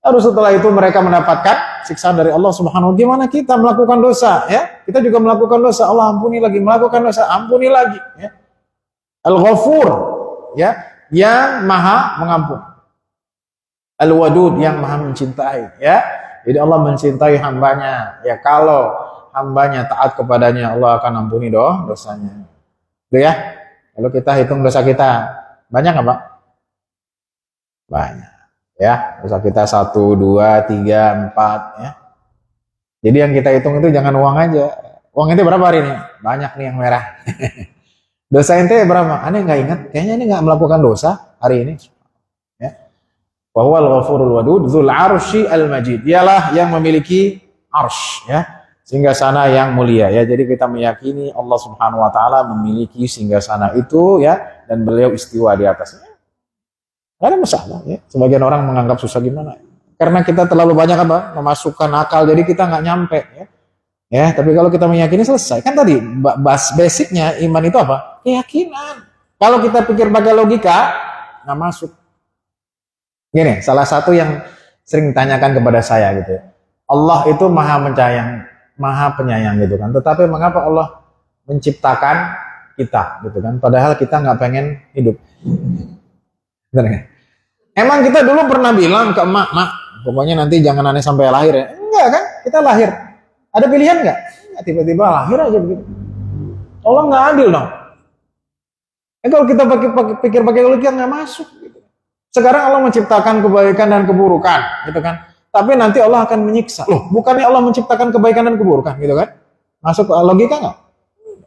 Lalu setelah itu mereka mendapatkan siksaan dari Allah Subhanahu wa taala. Gimana kita melakukan dosa ya? Kita juga melakukan dosa, Allah ampuni lagi, melakukan dosa, ampuni lagi ya. Al-Ghafur ya, yang maha mengampuni. Al-Wadud, yang maha mencintai ya. Jadi Allah mencintai hambanya ya, kalau hambanya taat kepadanya, Allah akan ampuni dosanya. Itu ya. Kalau kita hitung dosa kita, banyak nggak Pak? Banyak. Ya, dosa kita 1, 2, 3, 4 ya. Jadi yang kita hitung itu jangan uang aja. Uang ente berapa hari ini? Banyak nih yang merah. Dosa ente berapa? Aneh nggak ingat. Kayaknya ini nggak melakukan dosa hari ini. Ya. Wa huwal ghafurul wadud dzul arsy al majid. Dialah yang memiliki arsy, ya. Singgasana yang mulia, ya. Jadi kita meyakini Allah Subhanahu wa taala memiliki singgasana itu, ya, dan beliau istiwa di atasnya. Enggak ada masalah, ya. Sebagian orang menganggap susah gimana? Karena kita terlalu banyak apa? Memasukkan akal, jadi kita nggak nyampe, ya. Ya, tapi kalau kita meyakini selesai. Kan tadi basicnya iman itu apa? Keyakinan. Kalau kita pikir pakai logika, nggak masuk. Gini, salah satu yang sering ditanyakan kepada saya gitu, Allah itu maha penyayang gitu kan. Tetapi mengapa Allah menciptakan kita gitu kan? Padahal kita nggak pengen hidup. Benar kan? Emang kita dulu pernah bilang ke emak, mak, pokoknya nanti jangan aneh sampai lahir ya. Enggak kan? Kita lahir. Ada pilihan nggak? Tiba-tiba lahir aja begitu. Allah nggak adil dong. Kalau kita pikir pakai logika nggak masuk. Gitu. Sekarang Allah menciptakan kebaikan dan keburukan, gitu kan? Tapi nanti Allah akan menyiksa. Loh, bukannya Allah menciptakan kebaikan dan keburukan, gitu kan? Masuk logika nggak?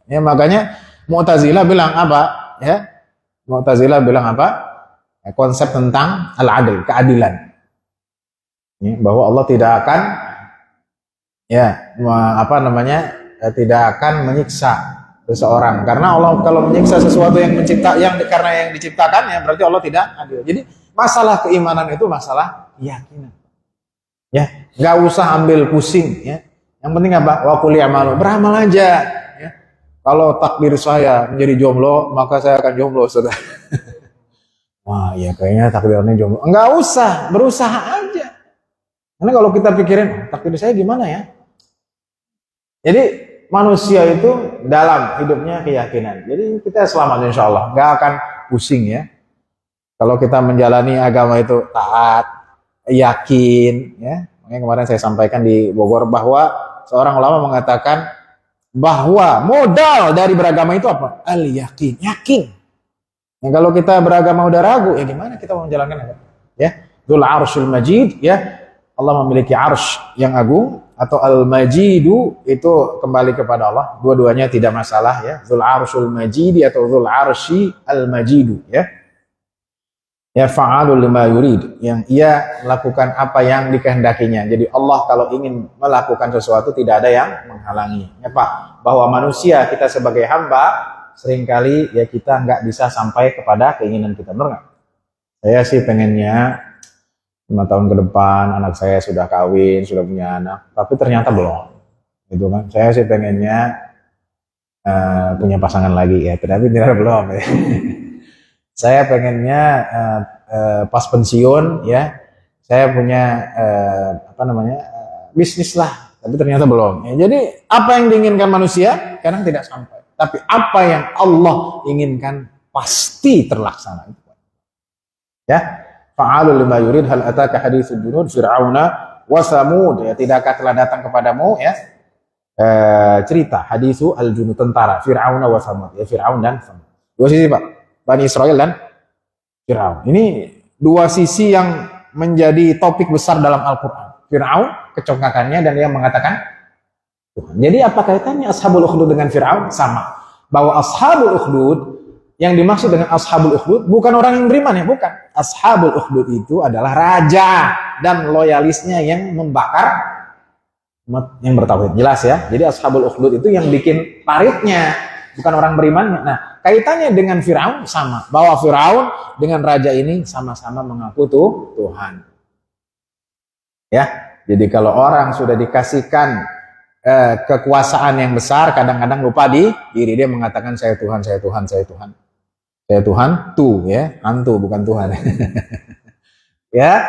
Ya makanya Mu'tazilah bilang apa? Ya, Mu'tazilah bilang apa? Ya, konsep tentang al-adil, keadilan. Ya, bahwa Allah tidak akan tidak akan menyiksa seseorang karena Allah kalau menyiksa sesuatu yang karena yang diciptakan, ya berarti Allah tidak adil. Jadi masalah keimanan itu masalah keyakinan, ya nggak usah ambil pusing, ya yang penting apa? Wa qul i'malu, beramal aja, ya. Kalau takdir saya menjadi jomblo maka saya akan jomblo, saudara. Wah ya kayaknya takdirnya jomblo, nggak usah, berusaha aja. Karena kalau kita pikirin takdir saya gimana ya. Jadi manusia itu dalam hidupnya keyakinan. Jadi kita selamat insya Allah, nggak akan pusing, ya. Kalau kita menjalani agama itu taat, yakin, ya. Makanya kemarin saya sampaikan di Bogor bahwa seorang ulama mengatakan bahwa modal dari beragama itu apa? Al-yakin, yakin. Nah, kalau kita beragama udah ragu, ya gimana kita mau menjalankan agama? Ya, Dzul Arsyil Majid, ya. Allah memiliki arsy yang agung, atau al-majidu itu kembali kepada Allah. Dua-duanya tidak masalah, ya. Dzul Arsyil Majid atau Dzul Arsy al-Majidu, ya. Ya fa'alul lima yurid, yang ia lakukan apa yang dikehendakinya. Jadi Allah kalau ingin melakukan sesuatu tidak ada yang menghalangi. Ya Pak, bahwa manusia kita sebagai hamba seringkali ya kita nggak bisa sampai kepada keinginan kita, benar nggak? Saya sih pengennya 5 tahun ke depan anak saya sudah kawin, sudah punya anak, tapi ternyata belum, gitu kan? Saya sih pengennya punya pasangan lagi, ya, tapi ternyata belum. Ya. Saya pengennya pas pensiun, ya, saya punya bisnis lah, tapi ternyata belum. Ya, jadi apa yang diinginkan manusia kadang tidak sampai, tapi apa yang Allah inginkan pasti terlaksana. Ya. Fa'alul lima yurid hal ataka haditsul junud fir'auna wa samud, ya tidakkah telah datang kepadamu, ya cerita haditsu al-junud, tentara Fir'auna wa samud, ya Fir'aun dan Samud. Dua sisi Pak, Bani Israel dan Fir'aun. Ini dua sisi yang menjadi topik besar dalam Al-Qur'an. Fir'aun kecongkakannya dan dia mengatakan Tuhan. Jadi apa kaitannya Ashabul Ukhdud dengan Fir'aun? Sama. Bahwa Ashabul Ukhdud, yang dimaksud dengan Ashabul Ukhdud bukan orang yang beriman, ya, bukan. Ashabul Ukhdud itu adalah raja dan loyalisnya yang membakar yang bertauhid. Jelas, ya. Jadi Ashabul Ukhdud itu yang bikin paritnya, bukan orang berimannya. Nah, kaitannya dengan Firaun sama, bahwa Firaun dengan raja ini sama-sama mengaku Tuhan. Ya. Jadi kalau orang sudah dikasihkan kekuasaan yang besar, kadang-kadang lupa diri, dia mengatakan saya Tuhan, saya Tuhan, saya Tuhan. Saya Tuhan, ya, hantu bukan Tuhan. Ya,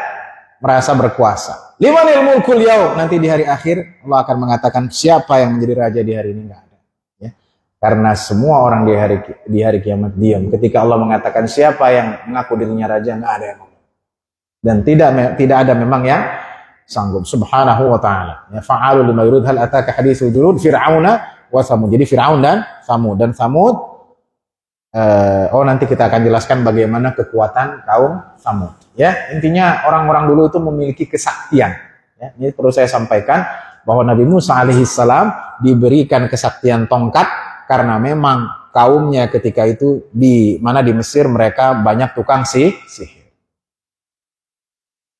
merasa berkuasa. Limanil mulkul yaum, nanti di hari akhir Allah akan mengatakan siapa yang menjadi raja di hari ini, enggak ada. Ya. Karena semua orang di hari kiamat diam. Ketika Allah mengatakan siapa yang mengaku dirinya raja, enggak ada yang ngomong. Dan tidak ada memang yang sanggup. Subhanahu wa ta'ala. Ya, fa'alul lima yurid hal ataka haditsul junud fir'auna wa samud. Jadi Fir'aun dan Samud. Nanti kita akan jelaskan bagaimana kekuatan kaum Samud. Ya, intinya orang-orang dulu itu memiliki kesaktian. Ya, ini perlu saya sampaikan bahwa Nabi Musa alaihissalam diberikan kesaktian tongkat karena memang kaumnya ketika itu di Mesir mereka banyak tukang sihir.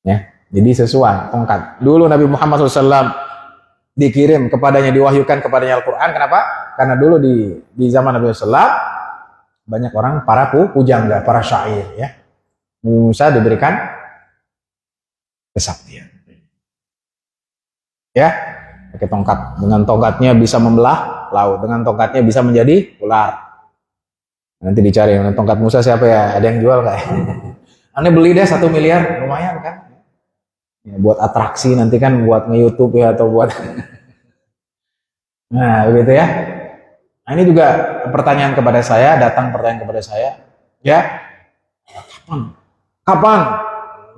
Ya, jadi sesuai tongkat. Dulu Nabi Muhammad SAW dikirim kepadanya, diwahyukan kepadanya Al-Quran. Kenapa? Karena dulu di zaman Nabi SAW banyak orang para pujangga, para syair. Ya, Nabi Musa diberikan kesaktian. Ya, pakai tongkat. Dengan tongkatnya bisa membelah laut. Dengan tongkatnya bisa menjadi ular. Nanti dicari tongkat Musa siapa ya? Ada yang jual nggak? Aneh beli deh 1 miliar, lumayan kan? Ya, buat atraksi nanti kan, buat nge-YouTube ya, atau buat nah begitu ya. Nah, ini juga pertanyaan kepada saya, ya,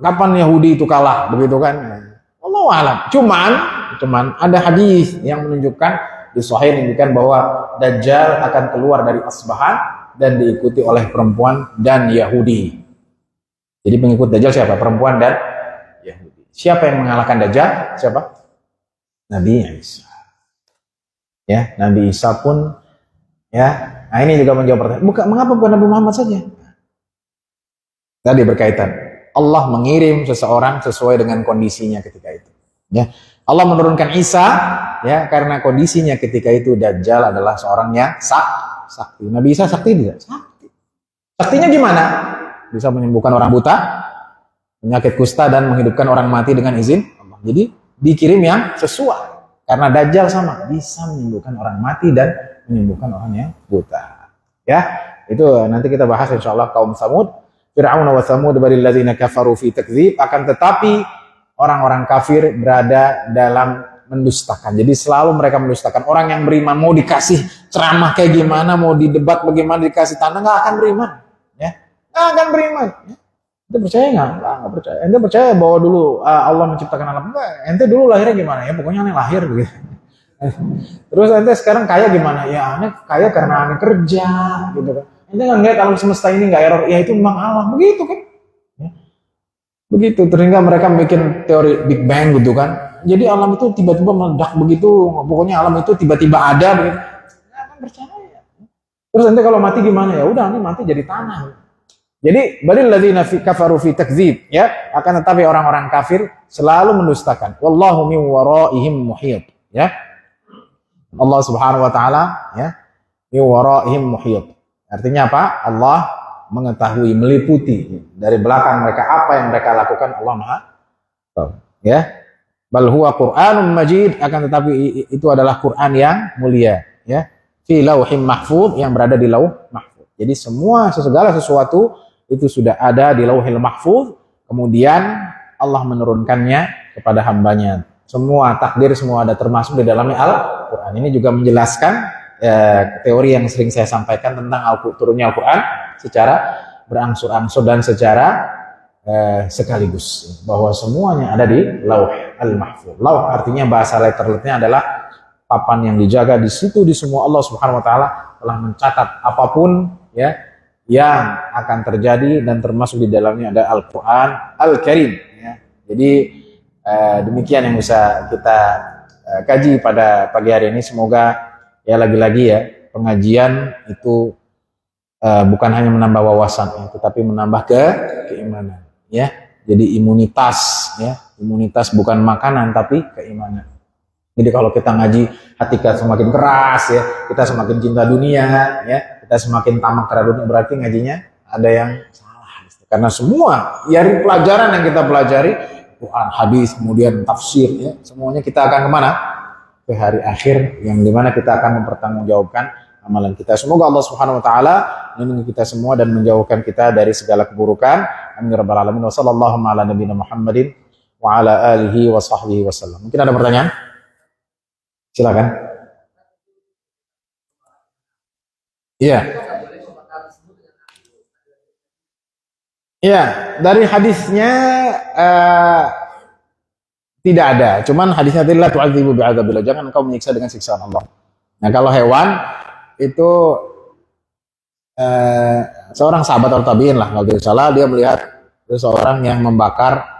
kapan Yahudi itu kalah, begitu kan? Wallahu a'lam. Cuman ada hadis yang menunjukkan di Sahih menunjukkan bahwa Dajjal akan keluar dari Asbahan dan diikuti oleh perempuan dan Yahudi. Jadi pengikut Dajjal siapa? Perempuan dan Yahudi. Siapa yang mengalahkan Dajjal? Siapa? Nabi Isa. Ya, Nabi Isa pun ya. Nah, ini juga menjawab pertanyaan. Mengapa bukan Nabi Muhammad saja? Tadi berkaitan. Allah mengirim seseorang sesuai dengan kondisinya ketika itu. Ya. Allah menurunkan Isa ya karena kondisinya ketika itu Dajjal adalah seorang yang sakti. Nabi Isa sakti tidak? Sakti. Saktinya gimana? Bisa menyembuhkan orang buta, penyakit kusta, dan menghidupkan orang mati dengan izin Allah. Jadi dikirim yang sesuai. Karena Dajjal sama, bisa menyembuhkan orang mati dan menyembuhkan orang yang buta. Ya, itu nanti kita bahas insyaallah kaum Samud. Fir'aun wa Samud balil ladzina kafaru fi takdzib. Akan tetapi orang-orang kafir berada dalam mendustakan. Jadi selalu mereka mendustakan. Orang yang beriman mau dikasih ceramah kayak gimana, mau didebat bagaimana, dikasih tanda, nggak akan beriman. Ya, nggak akan beriman. Ya. Ente percaya nggak? Nggak percaya. Ente percaya bahwa dulu Allah menciptakan alam? Enggak. Ente dulu lahirnya gimana? Ya pokoknya aneh lahir begitu. Terus ente sekarang kaya gimana? Ya aneh kaya karena aneh kerja gitu kan. Ente nggak ngeliat alam semesta ini nggak error? Ya itu memang alam begitu kan? Ya. Begitu. Sehingga mereka bikin teori Big Bang gitu kan. Jadi alam itu tiba-tiba meledak begitu. Pokoknya alam itu tiba-tiba ada begitu. Nggak akan percaya. Terus ente kalau mati gimana? Ya udah aneh mati jadi tanah. Jadi balil ladzina kafaru fi takdzib, ya, akan tetapi orang-orang kafir selalu mendustakan. Wallahu min waraihim muhit, ya. Allah Subhanahu wa taala, ya, min waraihim muhit. Artinya apa? Allah mengetahui, meliputi dari belakang mereka apa yang mereka lakukan, Allah Maha tahu, ya. Bal huwa Qur'anun Majid, akan tetapi itu adalah Quran yang mulia, ya. Fi lauhim mahfuz, yang berada di lauh mahfuz. Jadi segala sesuatu itu sudah ada di Lauhil Mahfuz, kemudian Allah menurunkannya kepada hambanya. Semua takdir semua ada termasuk di dalamnya Al-Quran. Ini juga menjelaskan teori yang sering saya sampaikan tentang turunnya Al-Quran secara berangsur-angsur dan secara sekaligus, bahwa semuanya ada di Lauh Al-Mahfuz. Lauh artinya bahasa letternya adalah papan yang dijaga. Di situ di semua Allah Subhanahu wa taala telah mencatat apapun, ya, yang akan terjadi, dan termasuk di dalamnya ada Al-Quran Al-Karim, ya. Jadi demikian yang bisa kita kaji pada pagi hari ini. Semoga ya lagi-lagi ya pengajian itu bukan hanya menambah wawasan, ya, tetapi menambah keimanan, ya. Jadi imunitas, ya, imunitas bukan makanan tapi keimanan. Jadi kalau kita ngaji hati kita semakin keras, ya, kita semakin cinta dunia, ya, kita semakin tamak terhadap dunia, berarti ngajinya ada yang salah. Karena semua dari pelajaran yang kita pelajari, Quran, hadis, kemudian tafsir, ya, semuanya kita akan kemana? Ke hari akhir, yang dimana kita akan mempertanggungjawabkan amalan kita. Semoga Allah Subhanahu Wa Taala melindungi kita semua dan menjauhkan kita dari segala keburukan. Amin ya rabbal alamin. Wassallallahu ala nabiyina Muhammadin wa ala alihi wa sahbihi wasallam. Mungkin ada pertanyaan? Silakan. Iya. Iya, dari hadisnya tidak ada. Cuman hadisnya adalah tu'adzibu bi'adzabillah. Jangan engkau menyiksa dengan siksaan Allah. Nah, kalau hewan itu seorang sahabat atau tabi'in lah, kalau tidak salah, dia melihat seseorang yang membakar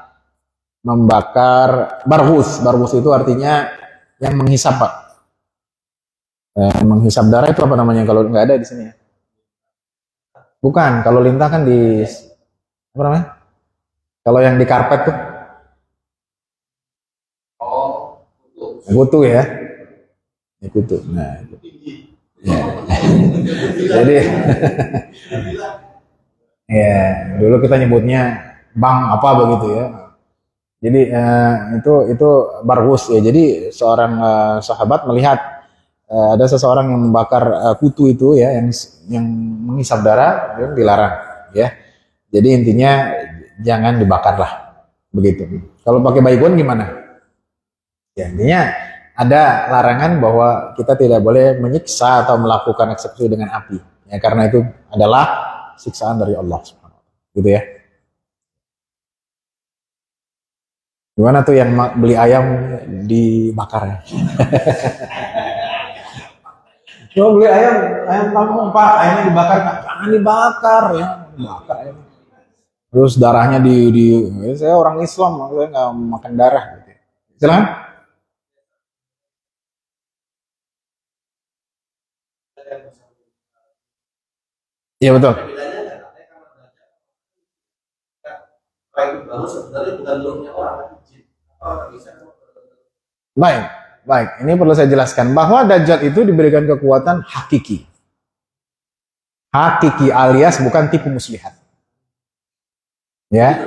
barhus. Barhus itu artinya Yang menghisap Pak. Menghisap darah itu apa namanya kalau nggak ada di sini ya? Bukan, kalau lintah kan di apa namanya? Kalau yang di karpet tuh, kutu ya, kutu. Nah, itu. Ya. Jadi, ya dulu kita nyebutnya bang apa begitu ya. Jadi itu bargus ya. Jadi seorang sahabat melihat ada seseorang yang membakar kutu itu ya, yang menghisap darah, ya, dilarang ya. Jadi intinya jangan dibakar lah begitu. Kalau pakai baygon gimana? Ya intinya ada larangan bahwa kita tidak boleh menyiksa atau melakukan eksekusi dengan api. Ya karena itu adalah siksaan dari Allah Subhanahu wa taala. Gitu ya. Gimana tuh yang beli ayam dibakar ya? Mau beli ayam kampung Pak, ayamnya dibakar, jangan dibakar ya, dibakar ayam. Terus darahnya saya orang Islam, saya nggak makan darah. Gitu. Silakan. Iya betul. Baik, baik. Ini perlu saya jelaskan bahwa Dajjal itu diberikan kekuatan hakiki. Hakiki alias bukan tipu muslihat. Ya,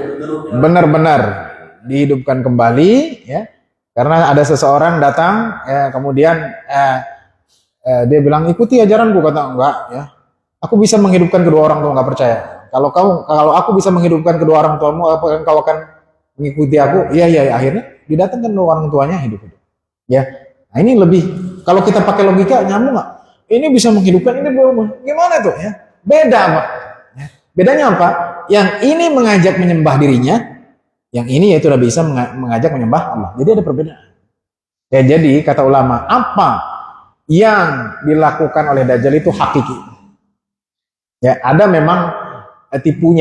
benar-benar dihidupkan kembali. Ya, karena ada seseorang datang, ya, kemudian dia bilang ikuti ajaranku, kata enggak. Ya, aku bisa menghidupkan kedua orang tua, nggak percaya. Kalau aku bisa menghidupkan kedua orang tuamu, apa kau akan mengikuti aku? Iya, iya. Akhirnya didatangkan dua orang tuanya hidup. Ya, nah ini lebih kalau kita pakai logika nyambung nggak? Ini bisa menghidupkan, ini belum. Gimana tuh ya? Beda Pak. Ya. Bedanya apa? Yang ini mengajak menyembah dirinya, yang ini yaitu udah bisa mengajak menyembah Allah. Jadi ada perbedaan. Ya jadi kata ulama, apa yang dilakukan oleh Dajjal itu hakiki. Ya ada memang tipu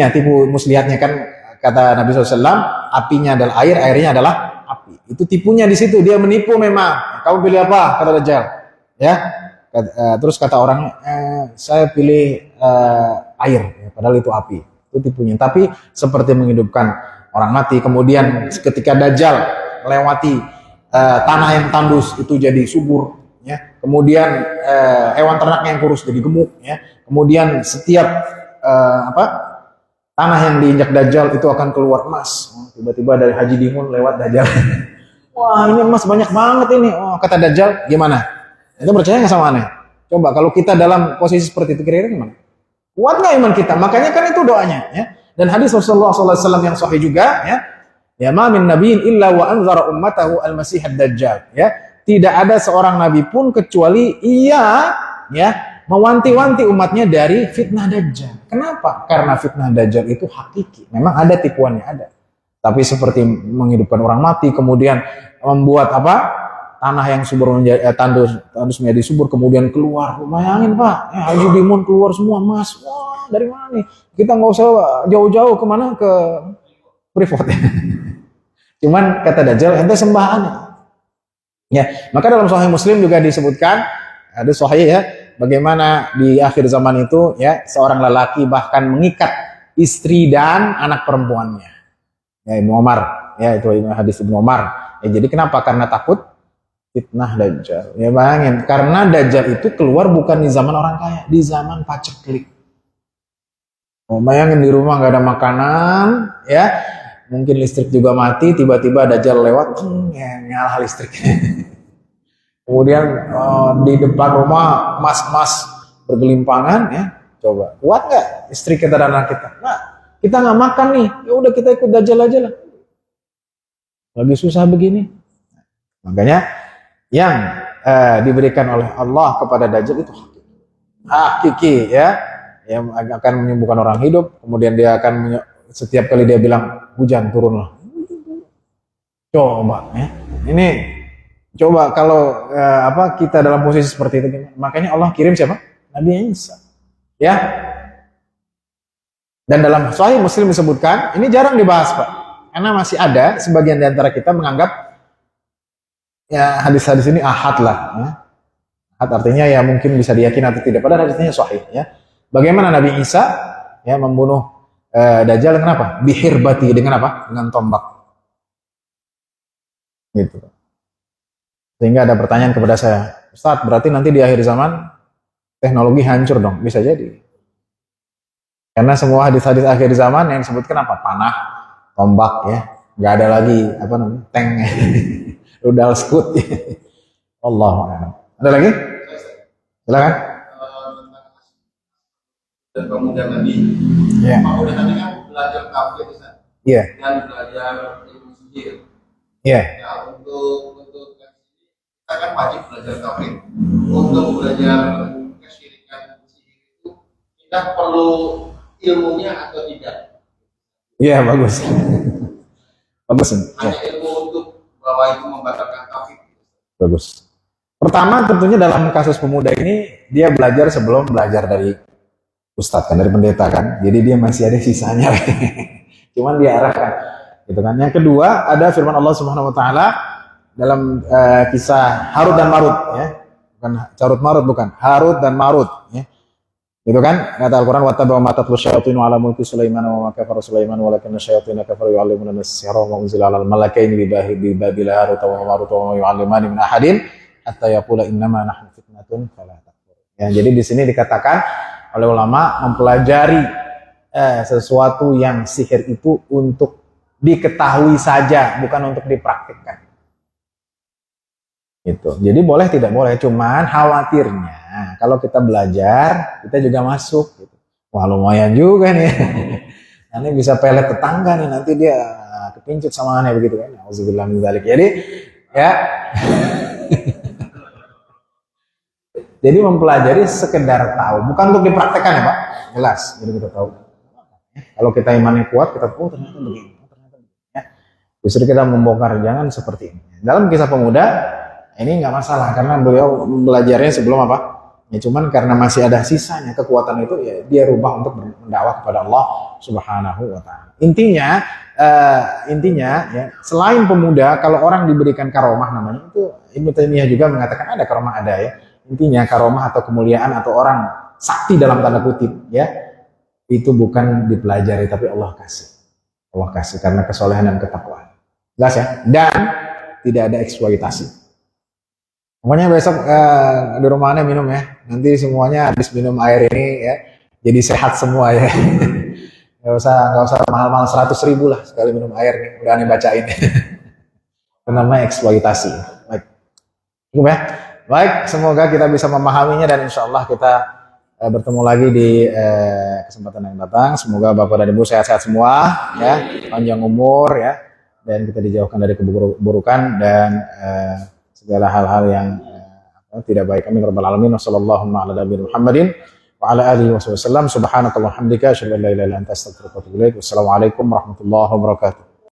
muslihatnya kan kata Nabi SAW, apinya adalah air, airnya adalah api. Itu tipunya di situ, dia menipu memang. Kamu pilih apa? Kata Dajjal. Ya. Terus kata orang, saya pilih air, ya, padahal itu api. Itu tipunya. Tapi seperti menghidupkan orang mati. Kemudian ketika Dajjal melewati tanah yang tandus itu jadi subur. Ya. Kemudian hewan ternaknya yang kurus jadi gemuk. Ya. Kemudian setiap tanah yang diinjak Dajjal itu akan keluar emas. Tiba-tiba dari Haji Dimun lewat Dajjal. Wah ini emas banyak banget ini. Oh, kata Dajjal, gimana? Itu percaya nggak sama aneh? Coba kalau kita dalam posisi seperti itu kira-kira gimana? Kuat nggak iman kita? Makanya kan itu doanya. Ya. Dan hadis Rasulullah SAW yang sahih juga. Ya, ya ma min nabiin illa wa anzara ummatahu al-masih ad-dajjal. Ya, tidak ada seorang nabi pun kecuali ia ya mewanti-wanti umatnya dari fitnah Dajjal. Kenapa? Karena fitnah Dajjal itu hakiki. Memang ada tipuannya, ada. Tapi seperti menghidupkan orang mati, kemudian membuat tanah yang subur menjadi tandus menjadi subur, kemudian keluar. Bayangin Pak, Haji Dimun keluar semua emas. Wah, dari mana nih? Kita nggak usah jauh-jauh kemana ke Freeport. Cuman kata Dajjal, ente sembahan. Ya, maka dalam Sahih Muslim juga disebutkan, ada Sahih ya, bagaimana di akhir zaman itu ya seorang lelaki bahkan mengikat istri dan anak perempuannya. Ya Ibnu Umar, ya itu hadis Ibnu Umar. Ya, jadi kenapa? Karena takut fitnah Dajjal. Ya bayangin, karena Dajjal itu keluar bukan di zaman orang kaya, di zaman paceklik. Oh, bayangin di rumah nggak ada makanan, ya mungkin listrik juga mati, tiba-tiba Dajjal lewat, ya nyala listrik. Kemudian di depan rumah mas-mas bergelimpangan, ya coba kuat nggak istri kita dan anak kita? Nah, kita nggak makan nih, ya udah kita ikut Dajjal aja lah. Lagi susah begini. Makanya yang diberikan oleh Allah kepada Dajjal itu hakiki ya, yang akan menyembuhkan orang hidup. Kemudian dia akan setiap kali dia bilang hujan turunlah. Coba ya, ini coba kalau kita dalam posisi seperti itu, makanya Allah kirim siapa? Nabi Isa. Ya. Dan dalam Sahih Muslim disebutkan, ini jarang dibahas Pak, karena masih ada sebagian di antara kita menganggap ya hadis-hadis ini ahad lah. Ya. Ahad artinya ya mungkin bisa diyakini atau tidak. Padahal hadisnya sahih. Ya. Bagaimana Nabi Isa ya membunuh Dajjal kenapa? Bihirbati dengan apa? Dengan tombak. Gitu. Sehingga ada pertanyaan kepada saya, Ustaz, berarti nanti di akhir zaman teknologi hancur dong? Bisa jadi. Karena semua hadis-hadis akhir zaman yang disebutkan apa? Panah, tombak ya. Nggak ada lagi apa namanya? Tank, rudal skut. Allah. Ada lagi? Silakan. Dan kemudian tadi, kemudian tadi kan belajar kafir Iya. dan belajar ilmu sihir. Iya. Ya, untuk kita kan wajib belajar kafir. Untuk belajar kesyirikan sihir itu kita perlu ilmunya atau tidak? Iya, bagus. Bagus. Hanya ilmu untuk bahwa itu membatalkan kafir. Bagus. Pertama tentunya dalam kasus pemuda ini dia belajar sebelum belajar dari ustadz kan, dari pendeta kan. Jadi dia masih ada sisanya. Cuman diarahkan. Gitu kan. Yang kedua ada firman Allah Subhanahu wa taala dalam kisah Harut dan Marut ya. Bukan Carut Marut bukan, Harut dan Marut ya. Gitu kan? Kata Al-Qur'an wattaba'a ma tatlu syayatin 'ala mulki Sulaiman wa ma kafara Sulaiman walakinna syayatina kafaru yu'allimuna as-sihra wa unzila 'alal malakaini bi Babil Harut wa Marut wa yu'allimani min ahadin hatta yaqula innama nahnu fitnatun fala takfur. Ya, jadi di sini dikatakan oleh ulama mempelajari sesuatu yang sihir itu untuk diketahui saja, bukan untuk dipraktikkan. Gitu. Jadi boleh tidak boleh, cuman khawatirnya kalau kita belajar, kita juga masuk. Gitu. Wah lumayan juga nih. Nanti bisa pelet tetangga nih, nanti dia kepincut sama aneh begitu kan. Auzubillah min dzalik. Jadi ya. Jadi mempelajari sekedar tahu, bukan untuk dipraktekkan ya Pak. Jelas, jadi kita tahu. Kalau kita imannya kuat, kita ternyata begini, ternyata begini. Ya. Justru kita membongkar, jangan seperti ini. Dalam kisah pemuda, ini nggak masalah karena beliau belajarnya sebelum apa? Ya cuman karena masih ada sisanya kekuatan itu, ya dia rubah untuk berdakwah kepada Allah Subhanahu wa taala. Intinya ya, selain pemuda, kalau orang diberikan karomah namanya itu Ibnu Taimiyah juga mengatakan ada karomah ada ya. Intinya karomah atau kemuliaan atau orang sakti dalam tanda kutip ya. Itu bukan dipelajari tapi Allah kasih. Allah kasih karena kesolehan dan ketakwaan. Jelas ya? Dan tidak ada eksploitasi. Pokoknya besok di rumahnya minum ya. Nanti semuanya habis minum air ini ya, jadi sehat semua ya. Gak usah mahal-mahal 100.000 lah sekali minum air nih. Udah aneh bacain. Itu namanya eksploitasi. Baik. Cukup ya. Baik, semoga kita bisa memahaminya dan insya Allah kita bertemu lagi di kesempatan yang datang. Semoga Bapak dan Ibu sehat-sehat semua, ya, panjang umur ya, dan kita dijauhkan dari keburukan dan segala hal-hal yang tidak baik. Amin rabbal alamin. Wassallallahu ala nabiyina Muhammadin wa ala alihi wasallam. Subhanakallahumma hamdika asyhadu an la ilaha illa anta astaghfiruka wa atubu ilaik. Wassalamualaikum warahmatullahi wabarakatuh.